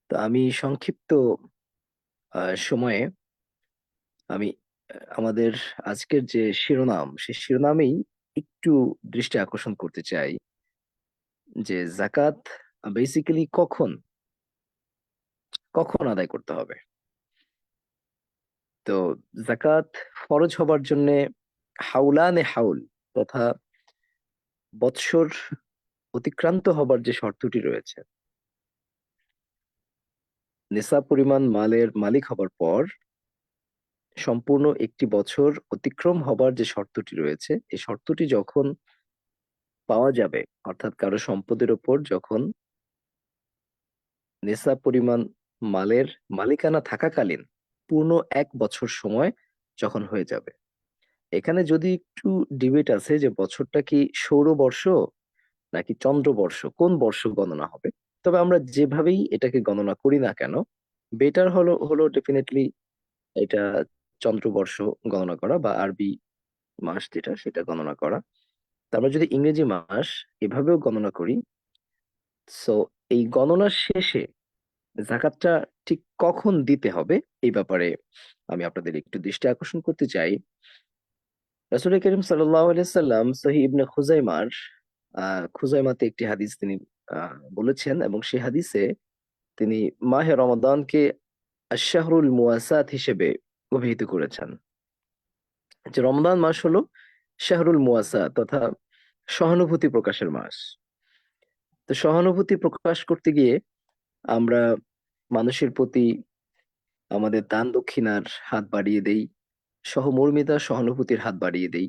তো আমি সংক্ষিপ্ত সময়ে আমি আমাদের আজকের যে শিরোনাম, সেই শিরোনামেই একটু দৃষ্টি আকর্ষণ করতে চাই যে জাকাত বেসিক্যালি কখন আদায় করতে হবে। তো জাকাত ফরজ হবার জন্য হাউলানে হাউল তথা বৎসর অতিক্রান্ত হবার যে শর্তটি রয়েছে, নিসাব পরিমাণ মালের মালিক হবার পর সম্পূর্ণ একটি বছর অতিক্রম হবার যে শর্তটি রয়েছে, এই শর্তটি যখন পাওয়া যাবে, অর্থাৎ কারো সম্পদের উপর যখন নিসাব পরিমাণ মালের মালিকানা থাকাকালীন পূর্ণ 1 বছর সময় যখন হয়ে যাবে। এখানে যদি একটু ডিবেট আছে যে বছরটা কি সৌরবর্ষ নাকি চন্দ্রবর্ষ, কোন বর্ষ গণনা হবে। তবে আমরা যেভাবেই এটাকে গণনা করি না কেন, বেটার হলো ডেফিনেটলি এটা চন্দ্রবর্ষ গণনা করা বা আরবি মাস যেটা সেটা গণনা করা। আমরা যদি ইংরেজি মাস এভাবেও গণনা করি, সো এই গণনার শেষে জাকাতটা ঠিক কখন দিতে হবে এই ব্যাপারে আমি আপনাদের একটু দৃষ্টি আকর্ষণ করতে চাই। রাসূল করিম সাল্লাল্লাহু আলাইহি সাল্লাম সহিহ ইবনে খুজাইমাতে একটি হাদিস তিনি বলেছেন, এবং সেই হাদিসে তিনি মাহে রমাদানকে আশ-শাহরুল মুওয়াসাত হিসেবে অভিহিত করেছেন। যে রমজান মাস হলো শাহরুল মুওয়াসাত তথা সহানুভূতি প্রকাশের মাস। তো সহানুভূতি প্রকাশ করতে গিয়ে আমরা মানুষের প্রতি আমাদের দান দক্ষিণার হাত বাড়িয়ে দেই, সহমর্মিতা সহানুভূতির হাত বাড়িয়ে দেই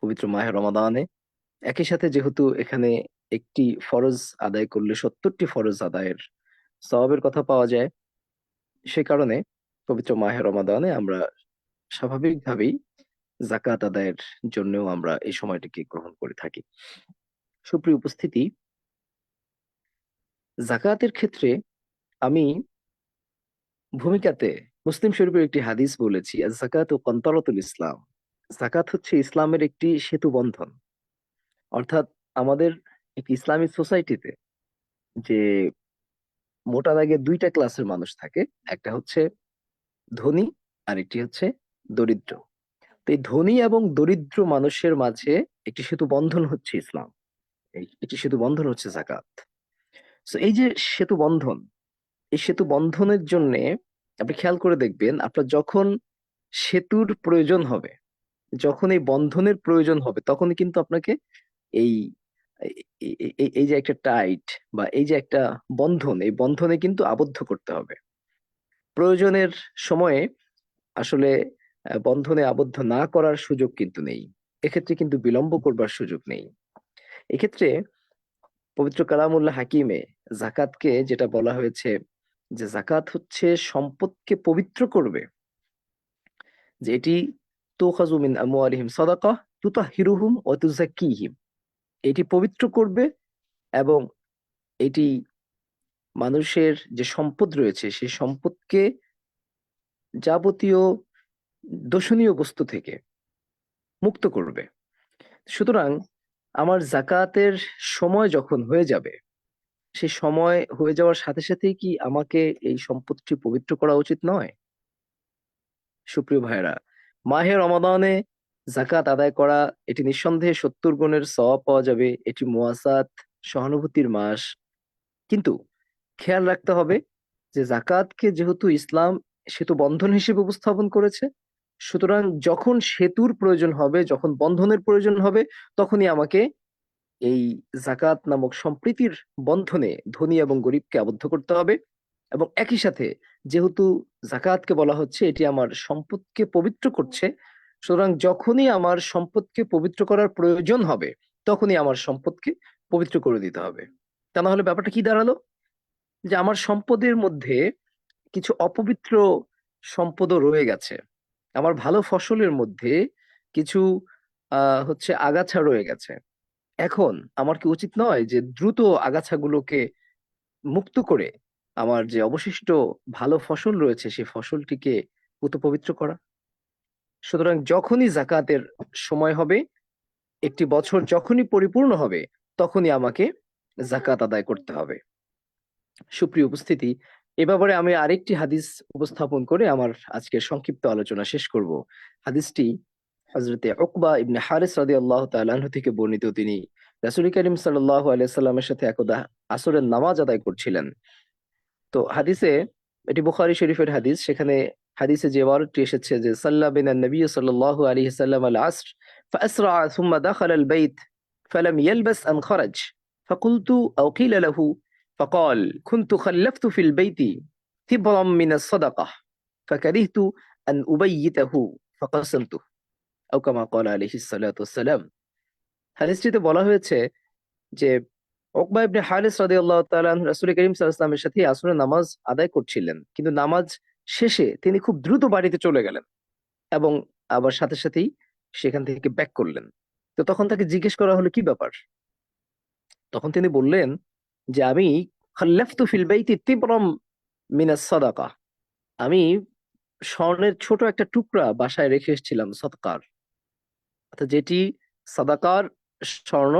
পবিত্র মাহে রমাদানে। একই সাথে যেহেতু এখানে একটি ফরজ আদায় করলে 70টি ফরজ আদায়ের সওয়াবের কথা পাওয়া যায়, সে কারণে পবিত্র মাহে রমাদানে আমরা স্বাভাবিকভাবেই জাকাত আদায়ের জন্যও আমরা এই সময়টিকে গ্রহণ করে থাকি। সুপ্রিয় উপস্থিতি, জাকাতের ক্ষেত্রে আমি ভূমিকাতে মুসলিম শরীফের একটি হাদিস বলেছি, জাকাত ও কন্তারাতুল ইসলাম। জাকাত হচ্ছে ইসলামের একটি সেতু বন্ধন। অর্থাৎ আমাদের একটি ইসলামিক সোসাইটিতে যে মোটা দাগে 2টা ক্লাসের মানুষ থাকে, একটা হচ্ছে ধনী আর একটি হচ্ছে দরিদ্র। তো এই ধনী এবং দরিদ্র মানুষের মাঝে একটি সেতু বন্ধন হচ্ছে ইসলাম, একটি সেতু বন্ধন হচ্ছে জাকাত। তো এই যে সেতু বন্ধন, এই সেতু বন্ধনের জন্য আপনি খেয়াল করে দেখবেন, আপনার যখন সেতুর প্রয়োজন হবে, যখন এই বন্ধনের প্রয়োজন হবে, তখনই কিন্তু আপনাকে এই এই যে একটা টাইট বা এই যে একটা বন্ধন, এই বন্ধনে কিন্তু আবদ্ধ করতে হবে। প্রয়োজনের সময়ে আসলে বন্ধনে আবদ্ধ না করার সুযোগ কিন্তু নেই, এক্ষেত্রে কিন্তু বিলম্ব করবার সুযোগ নেই। এক্ষেত্রে পবিত্র কালামুল্লাহ হাকিমে জাকাতকে যেটা বলা হয়েছে যে জাকাত হচ্ছে সম্পদকে পবিত্র করবে, যে এটি তুখাযু মিন আমওয়ালিহিম সাদাকাহ তুতাহহিরুহুম ওয়া তুযাক্কিহিম, এটি পবিত্র করবে এবং এটি মানুষের যে সম্পদ রয়েছে সেই সম্পদকে যাবতীয় দোষণীয় বস্তু থেকে মুক্ত করবে। সুতরাং আমার জাকাতের সময় যখন হয়ে যাবে, সেই সময় হয়ে যাওয়ার সাথে সাথেই কি আমাকে এই সম্পদটি পবিত্র করা উচিত নয়? সুপ্রিয় ভাইরা, মাহে রমাদানে জাকাত আদায় করা, এটি নিঃসন্দেহে 70 গুণের সওয়াব পাওয়া যাবে, এটি মুওয়াসাত সহানুভূতির মাস। কিন্তু খেয়াল রাখতে হবে যে জাকাতকে যেহেতু ইসলাম সেতু বন্ধন হিসেবে উপস্থাপন করেছে, সুতরাং যখন সেতুর প্রয়োজন হবে, যখন বন্ধনের প্রয়োজন হবে, তখনই আমাকে এই জাকাত নামক সম্প্রীতির বন্ধনে ধনী এবং গরিবকে আবদ্ধ করতে হবে। এবং একই সাথে যেহেতু জাকাতকে বলা হচ্ছে এটি আমার সম্পদকে পবিত্র করছে, সুতরাং যখনই আমার সম্পদকে পবিত্র করার প্রয়োজন হবে তখনই আমার সম্পদকে পবিত্র করে দিতে হবে। তা না হলে ব্যাপারটা কি দাঁড়ালো, যে আমার সম্পদের মধ্যে কিছু অপবিত্র সম্পদও রয়ে গেছে, আমার ভালো ফসলের মধ্যে কিছু হচ্ছে আগাছা রয়ে গেছে। এখন আমার কি উচিত নয় যে দ্রুত আগাছাগুলোকে মুক্ত করে আমার যে অবশিষ্ট ভালো ফসল রয়েছে সেই ফসলটিকে পুত পবিত্র করা? সুতরাং যখনই জাকাতের সময় হবে, একটি বছর যখনই পরিপূর্ণ হবে, তখনই আমাকে জাকাত আদায় করতে হবে। সুপ্রিয় উপস্থিতি, এ ব্যাপারে আমি আরেকটি হাদিস উপস্থাপন করে আমার আজকের সংক্ষিপ্ত আলোচনা শেষ করব। হাদিসটি হযরতে উকবা ইবনে হারিস রাদিয়াল্লাহু তাআলা আনহু থেকে বর্ণিত। তিনি রাসূল করিম সাল্লাল্লাহু আলাইহি সাল্লামের সাথে একদা আসরের নামাজ আদায় করছিলেন। তো হাদিসে, এটি বুখারী শরীফের হাদিস, সেখানে হাদিসে যে ইবারতটি এসেছে যে সাল্লা বিনান নবী সাল্লাল্লাহু আলাইহি সাল্লাম আল আসর فأسرع ثم دخل البيت فلم يلبس أن خرج فقلت أو قيل له فقال كنت خلفت في البيت تبرا من الصدقة فكرهت أن أبيته فقسمته أو كما قال عليه الصلاة والسلام। হাদিসটিতে বলা হয়েছে যে উকবা ইবনে হারিস রাদিয়াল্লাহু তাআলা আনহু রাসূল করিম সাল্লাল্লাহু আলাইহি ওয়াসাল্লামের সাথে আসরের নামাজ আদায় করছিলেন, কিন্তু নামাজ শেষে তিনি খুব দ্রুত বাড়িতে চলে গেলেন এবং আবার সাথে সাথেই সেখান থেকে ব্যাক করলেন। তো তখন তাকে জিজ্ঞেস করা হলো কি ব্যাপার, তখন তিনি বললেন যে আমি খাল্লাফতু ফিল বাইতি তিবরাম মিনাস সাদাকা, আমি স্বর্ণের ছোট একটা টুকরা বাসায় রেখে এসেছিলাম সদকার, অর্থাৎ যেটি সাদাকার স্বর্ণ,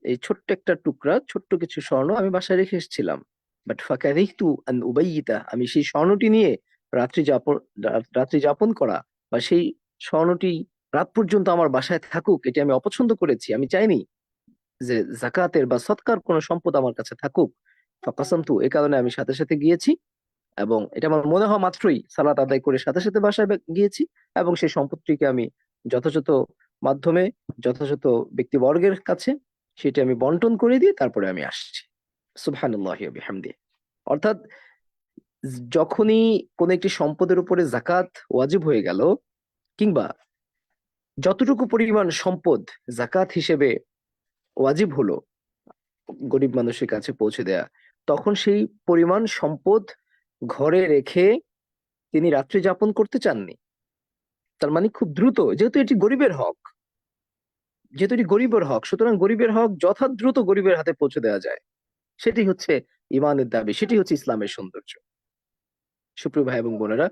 এই ছোট্ট একটা টুকরা, ছোট্ট কিছু স্বর্ণ আমি বাসায় রেখে এসেছিলাম। বাট ফাকারিহতু আন উবাইয়িতা, আমি সেই স্বর্ণটি নিয়ে রাত্রি যাপন করা বা সেই স্বর্ণটি রাত পর্যন্ত আমার বাসায় থাকুক, এটি আমি অপছন্দ করেছি। আমি চাইনি যে জাকাতের বা সদকার কোনো সম্পদ আমার কাছে থাকুক। ফাকাসামতু, এই কারণে আমি সাথে সাথে গিয়েছি এবং এটা আমার মনে হওয়া মাত্রই সালাত আদায় করে সাথে সাথে বাসায় গিয়েছি এবং সেই সম্পত্তিকে আমি যথাযথ মাধ্যমে, যথাযথ ব্যক্তিবর্গের কাছে সেটি আমি বন্টন করে দিয়ে তারপরে আমি আসছি। সুবহানাল্লাহি ওয়া বিহামদিহি। অর্থাৎ যখনই কোন একটি সম্পদের উপরে জাকাত ওয়াজিব হয়ে গেল, কিংবা যতটুকু পরিমাণ সম্পদ জাকাত হিসেবে ওয়াজিব হলো গরিব মানুষের কাছে পৌঁছে দেয়া, তখন সেই পরিমাণ সম্পদ ঘরে রেখে তিনি রাত্রি যাপন করতে চাননি। তার মানে খুব দ্রুত, যেহেতু এটি গরিবের হক, সুতরাং গরিবের হক যথাদ্রুত গরিবের হাতে পৌঁছে দেওয়া যায়। সেটি হচ্ছে ইমানের দাবি, সেটি হচ্ছে ইসলামের সৌন্দর্য। সুপ্রিয় ভাই এবং বোনেরা,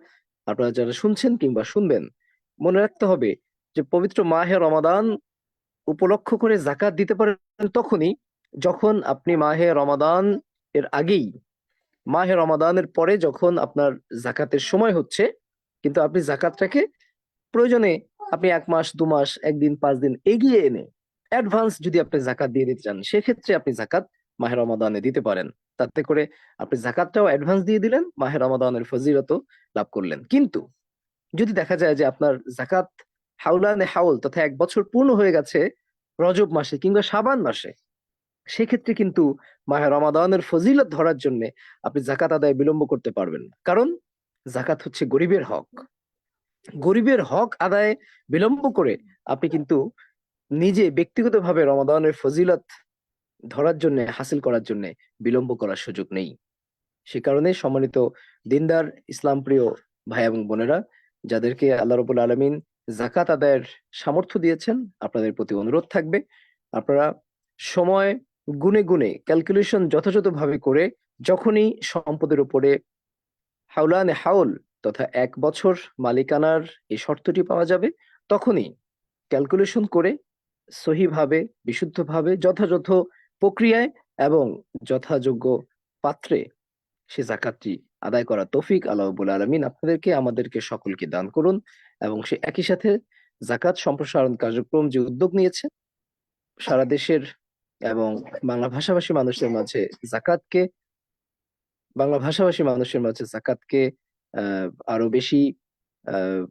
আপনারা যারা শুনছেন কিংবা শুনবেন, মনে রাখতে হবে যে পবিত্র মাহে রমাদান উপলক্ষ করে জাকাত দিতে পারেন তখনই যখন আপনি মাহে রমাদান এর আগেই, মাহে রমাদানের পরে যখন আপনার জাকাতের সময় হচ্ছে, কিন্তু আপনি জাকাতটাকে প্রয়োজনে আপনি 1 মাস 2 মাস 1 দিন 5 দিন এগিয়ে এনে অ্যাডভান্স যদি আপনি জাকাত দিয়ে দিতে চান, সেক্ষেত্রে আপনি জাকাত মাহে রমাদানে দিতে পারেন। তাতে করে আপনি জাকাতটাও অ্যাডভান্স দিয়ে দিলেন, মাহে রমাদানের ফজিলতও লাভ করলেন। কিন্তু যদি দেখা যায় যে আপনার জাকাত হাউলানে হাউল তথা 1 বছর পূর্ণ হয়ে গেছে রজব মাসে কিংবা শাবান মাসে, সেক্ষেত্রে কিন্তু মাহে রমাদানের ফজিলত ধরার জন্য আপনি জাকাত আদায় বিলম্ব করতে পারবেন না, কারণ জাকাত হচ্ছে গরিবের হক। গরিবের হক আদায় বিলম্ব করে আপনি কিন্তু নিজে ব্যক্তিগতভাবে রমাদানের ফজিলত ধরার জন্য, হাসিল করার জন্য বিলম্ব করার সুযোগ নেই। সে কারণে সম্মানিত দিনদার ইসলাম প্রিয় ভাই এবং বোনেরা, যাদেরকে আল্লাহ রাব্বুল আলামিন জাকাত আদায়ের সামর্থ্য দিয়েছেন, আপনাদের প্রতি অনুরোধ থাকবে আপনারা সময় গুনে গুনে ক্যালকুলেশন যথাযথভাবে করে যখনই সম্পদের উপরে হাউলানে হাউল তথা 1 বছর মালিকানার এই শর্তটি পাওয়া যাবে, তখনই ক্যালকুলেশন করে সহিভাবে, বিশুদ্ধভাবে, যথাযথ প্রক্রিয়ায় এবং যথাযোগ্য পাত্রে সে জাকাতটি আদায় করা তৌফিক আল্লাহ রাব্বুল আলামিন আপনাদেরকে, আমাদেরকে সকলকে দান করুন। এবং সে একই সাথে জাকাত সম্প্রসারণ কার্যক্রম যে উদ্যোগ নিয়েছে সারা দেশের এবং বাংলা ভাষাভাষী মানুষের মাঝে জাকাতকে আরো বেশি আহ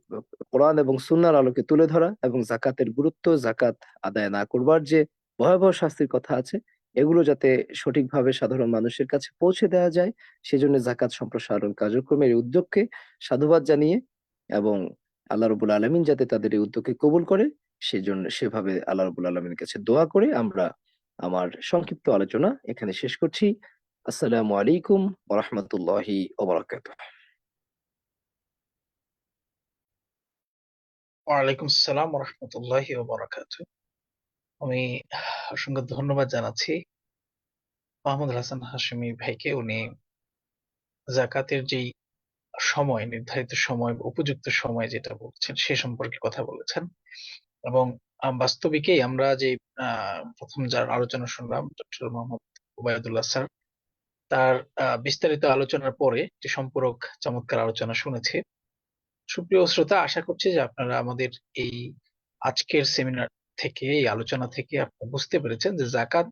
কোরআন এবং সুন্নাহর আলোকে তুলে ধরা এবং জাকাতের গুরুত্ব, জাকাত আদায় না করবার যে ভয়াবহ শাস্তির কথা আছে, এগুলো যাতে সঠিকভাবে সাধারণ মানুষের কাছে পৌঁছে দেওয়া যায়, সেজন্য জাকাত সম্প্রসারণ কার্যক্রমের এই উদ্যোগকে সাধুবাদ জানিয়ে এবং আল্লাহ রবুল আলমিন যাতে তাদের এই উদ্যোগকে কবুল করে, সেজন্য সেভাবে আল্লাহ রবুল আলমিনের কাছে দোয়া করে আমরা আমার সংক্ষিপ্ত আলোচনা এখানে শেষ করছি। আসসালামু আলাইকুম ওয়া রাহমাতুল্লাহি ওয়া বারাকাতুহু। ওয়ালাইকুম আসসালাম রহমতুল্লাহি ওয়া বারাকাতুহু। আমি অসংখ্য ধন্যবাদ জানাচ্ছি মাহমুদ হাসান হাশেমি ভাইকে। উনি জাকাতের যেই সময়, নির্ধারিত সময়, উপযুক্ত সময় যেটা বলছেন সে সম্পর্কে কথা বলেছেন। এবং বাস্তবিকই আমরা যে প্রথম যার আলোচনা শুনলাম, ডক্টর মোহাম্মদ ওবায়দুল্লাহ স্যার, তার বিস্তারিত আলোচনার পরে যে সম্পূরক চমৎকার আলোচনা শুনেছি। সুপ্রিয় শ্রোতা, আশা করছি যে আপনারা আমাদের এই আজকের সেমিনার থেকে, এই আলোচনা থেকে আপনারা বুঝতে পেরেছেন যে জাকাত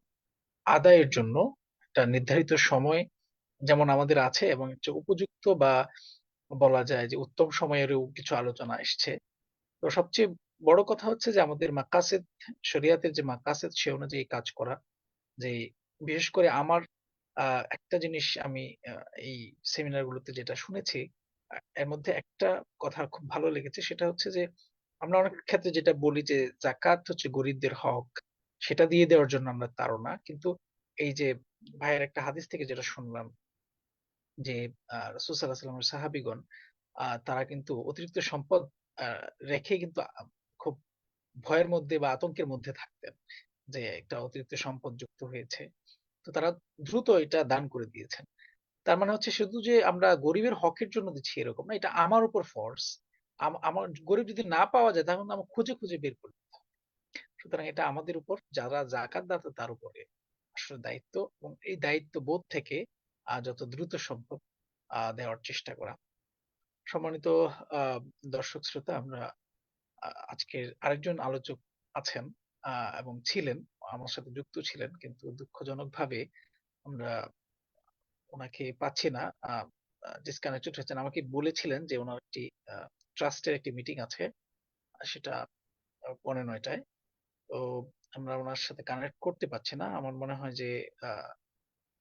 আদায়ের জন্য একটা নির্ধারিত সময় যেমন আমাদের আছে, এবং একটা উপযুক্ত বা বলা যায় যে উত্তম সময়েরও কিছু আলোচনা এসছে। তো সবচেয়ে বড় কথা হচ্ছে যে আমাদের মাকাসেদ, শরিয়াতের যে মাকাসেদ সে অনুযায়ী কাজ করা। যে বিশেষ করে আমার একটা জিনিস আমি এই সেমিনার গুলোতে যেটা শুনেছি, এর মধ্যে একটা কথা খুব ভালো লেগেছে, সেটা হচ্ছে যে আমরা অনেক ক্ষেত্রে যেটা বলি যে জাকাত হচ্ছে গরিবদের হক, সেটা দিয়ে দেওয়ার জন্য আমরা তাড়না। কিন্তু এই যে ভাইয়ের একটা হাদিস থেকে যেটা শুনলাম যে রাসূল সাল্লাল্লাহু আলাইহি ওয়াসাল্লামের সাহাবীগণ তারা কিন্তু অতিরিক্ত সম্পদ রেখে কিন্তু খুব ভয়ের মধ্যে বা আতঙ্কের মধ্যে থাকতেন যে একটা অতিরিক্ত সম্পদ যুক্ত হয়েছে, তো তারা দ্রুত এটা দান করে দিয়েছেন। তার মানে হচ্ছে শুধু যে আমরা গরিবের হকের জন্য দিচ্ছি এরকম না, এটা আমার উপর ফোর্স। আমার গরিব যদি না পাওয়া যায় তাহলে আমার খুঁজে খুঁজে বের করে দিতে হবে। সুতরাং এটা আমাদের উপর, যারা জাকাত দাতা তার উপরে আসলে দায়িত্ব, এবং এই দায়িত্ব বোধ থেকে যত দ্রুত সম্ভব দেওয়ার চেষ্টা করা। সম্মানিত আহ দর্শক শ্রোতা, আমরা আজকের আরেকজন আলোচক আছেন এবং ছিলেন, আমার সাথে যুক্ত ছিলেন, কিন্তু দুঃখজনক ভাবে আমরা ওনাকে পাচ্ছি না। ডিসকানেক্টেড হয়েছেন। আমাকে বলেছিলেন যে ওনার একটি ট্রাস্টের একটি মিটিং আছে, সেটা 9:15-টায়। তো আমরা ওনার সাথে কানেক্ট করতে পারছি না। আমার মনে হয় যে আহ,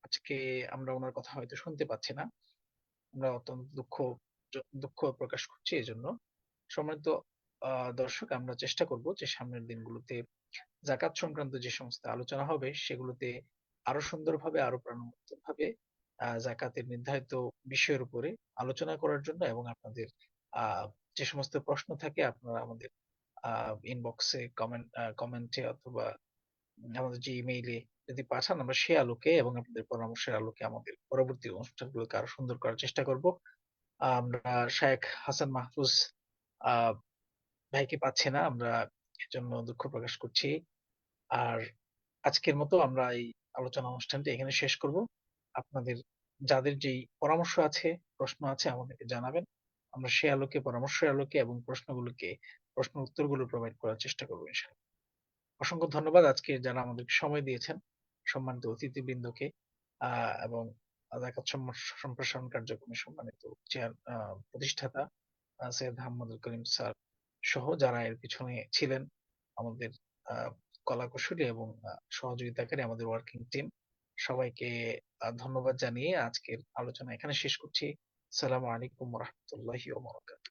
আজকে আমরা ওনার কথা হয়তো শুনতে পাচ্ছি না। আমরা অত্যন্ত দুঃখ প্রকাশ করছি এই জন্য। সম্মানিত দর্শক, আমরা চেষ্টা করব যে সামনের দিনগুলোতে জাকাত সংক্রান্ত যে সমস্ত আলোচনা হবে সেগুলোতে আরো সুন্দরভাবে, আরো প্রাণবন্তভাবে জাকাতের নির্ধারিত বিষয়ের উপরে আলোচনা করার জন্য, এবং আপনাদের আহ যে সমস্ত প্রশ্ন থাকে আপনারা আমাদের ইনবক্সে, কমেন্টে অথবা আমাদের যে ইমেইলে যদি পাঠান, আমরা সে আলোকে এবং আপনাদের পরামর্শের আলোকে আমাদের পরবর্তী অনুষ্ঠানগুলোকে আরো সুন্দর করার চেষ্টা করব। আমরা শায়েখ হাসান মাহফুজ আহ ভাইকে পাচ্ছি না, আমরা এর জন্য দুঃখ প্রকাশ করছি। আর আজকের মতো আমরা এই আলোচনা অনুষ্ঠানটি এখানে শেষ করব। আপনাদের যাদের যেই পরামর্শ আছে, প্রশ্ন আছে, আমাদেরকে জানাবেন। আমরা সে আলোকে, পরামর্শের আলোকে এবং প্রশ্ন উত্তরগুলো প্রোভাইড করার চেষ্টা করবো ইনশাআল্লাহ। অসংখ্য ধন্যবাদ আজকে যারা আমাদেরকে সময় দিয়েছেন, সম্মানিত অতিথিবৃন্দকে এবং জাকাত সম্প্রসারণ কার্যক্রমের সম্মানিত প্রতিষ্ঠাতা সৈয়দ আহমদুল করিম স্যার সহ যারা এর পিছনে ছিলেন, আমাদের আহ, কলা কুশলী এবং সহযোগিতাকারী আমাদের ওয়ার্কিং টিম, সবাইকে ধন্যবাদ জানিয়ে আজকের আলোচনা এখানে শেষ করছি। আসসালামু আলাইকুম রহমতুল্লাহি ওয়া বারাকাতুহু।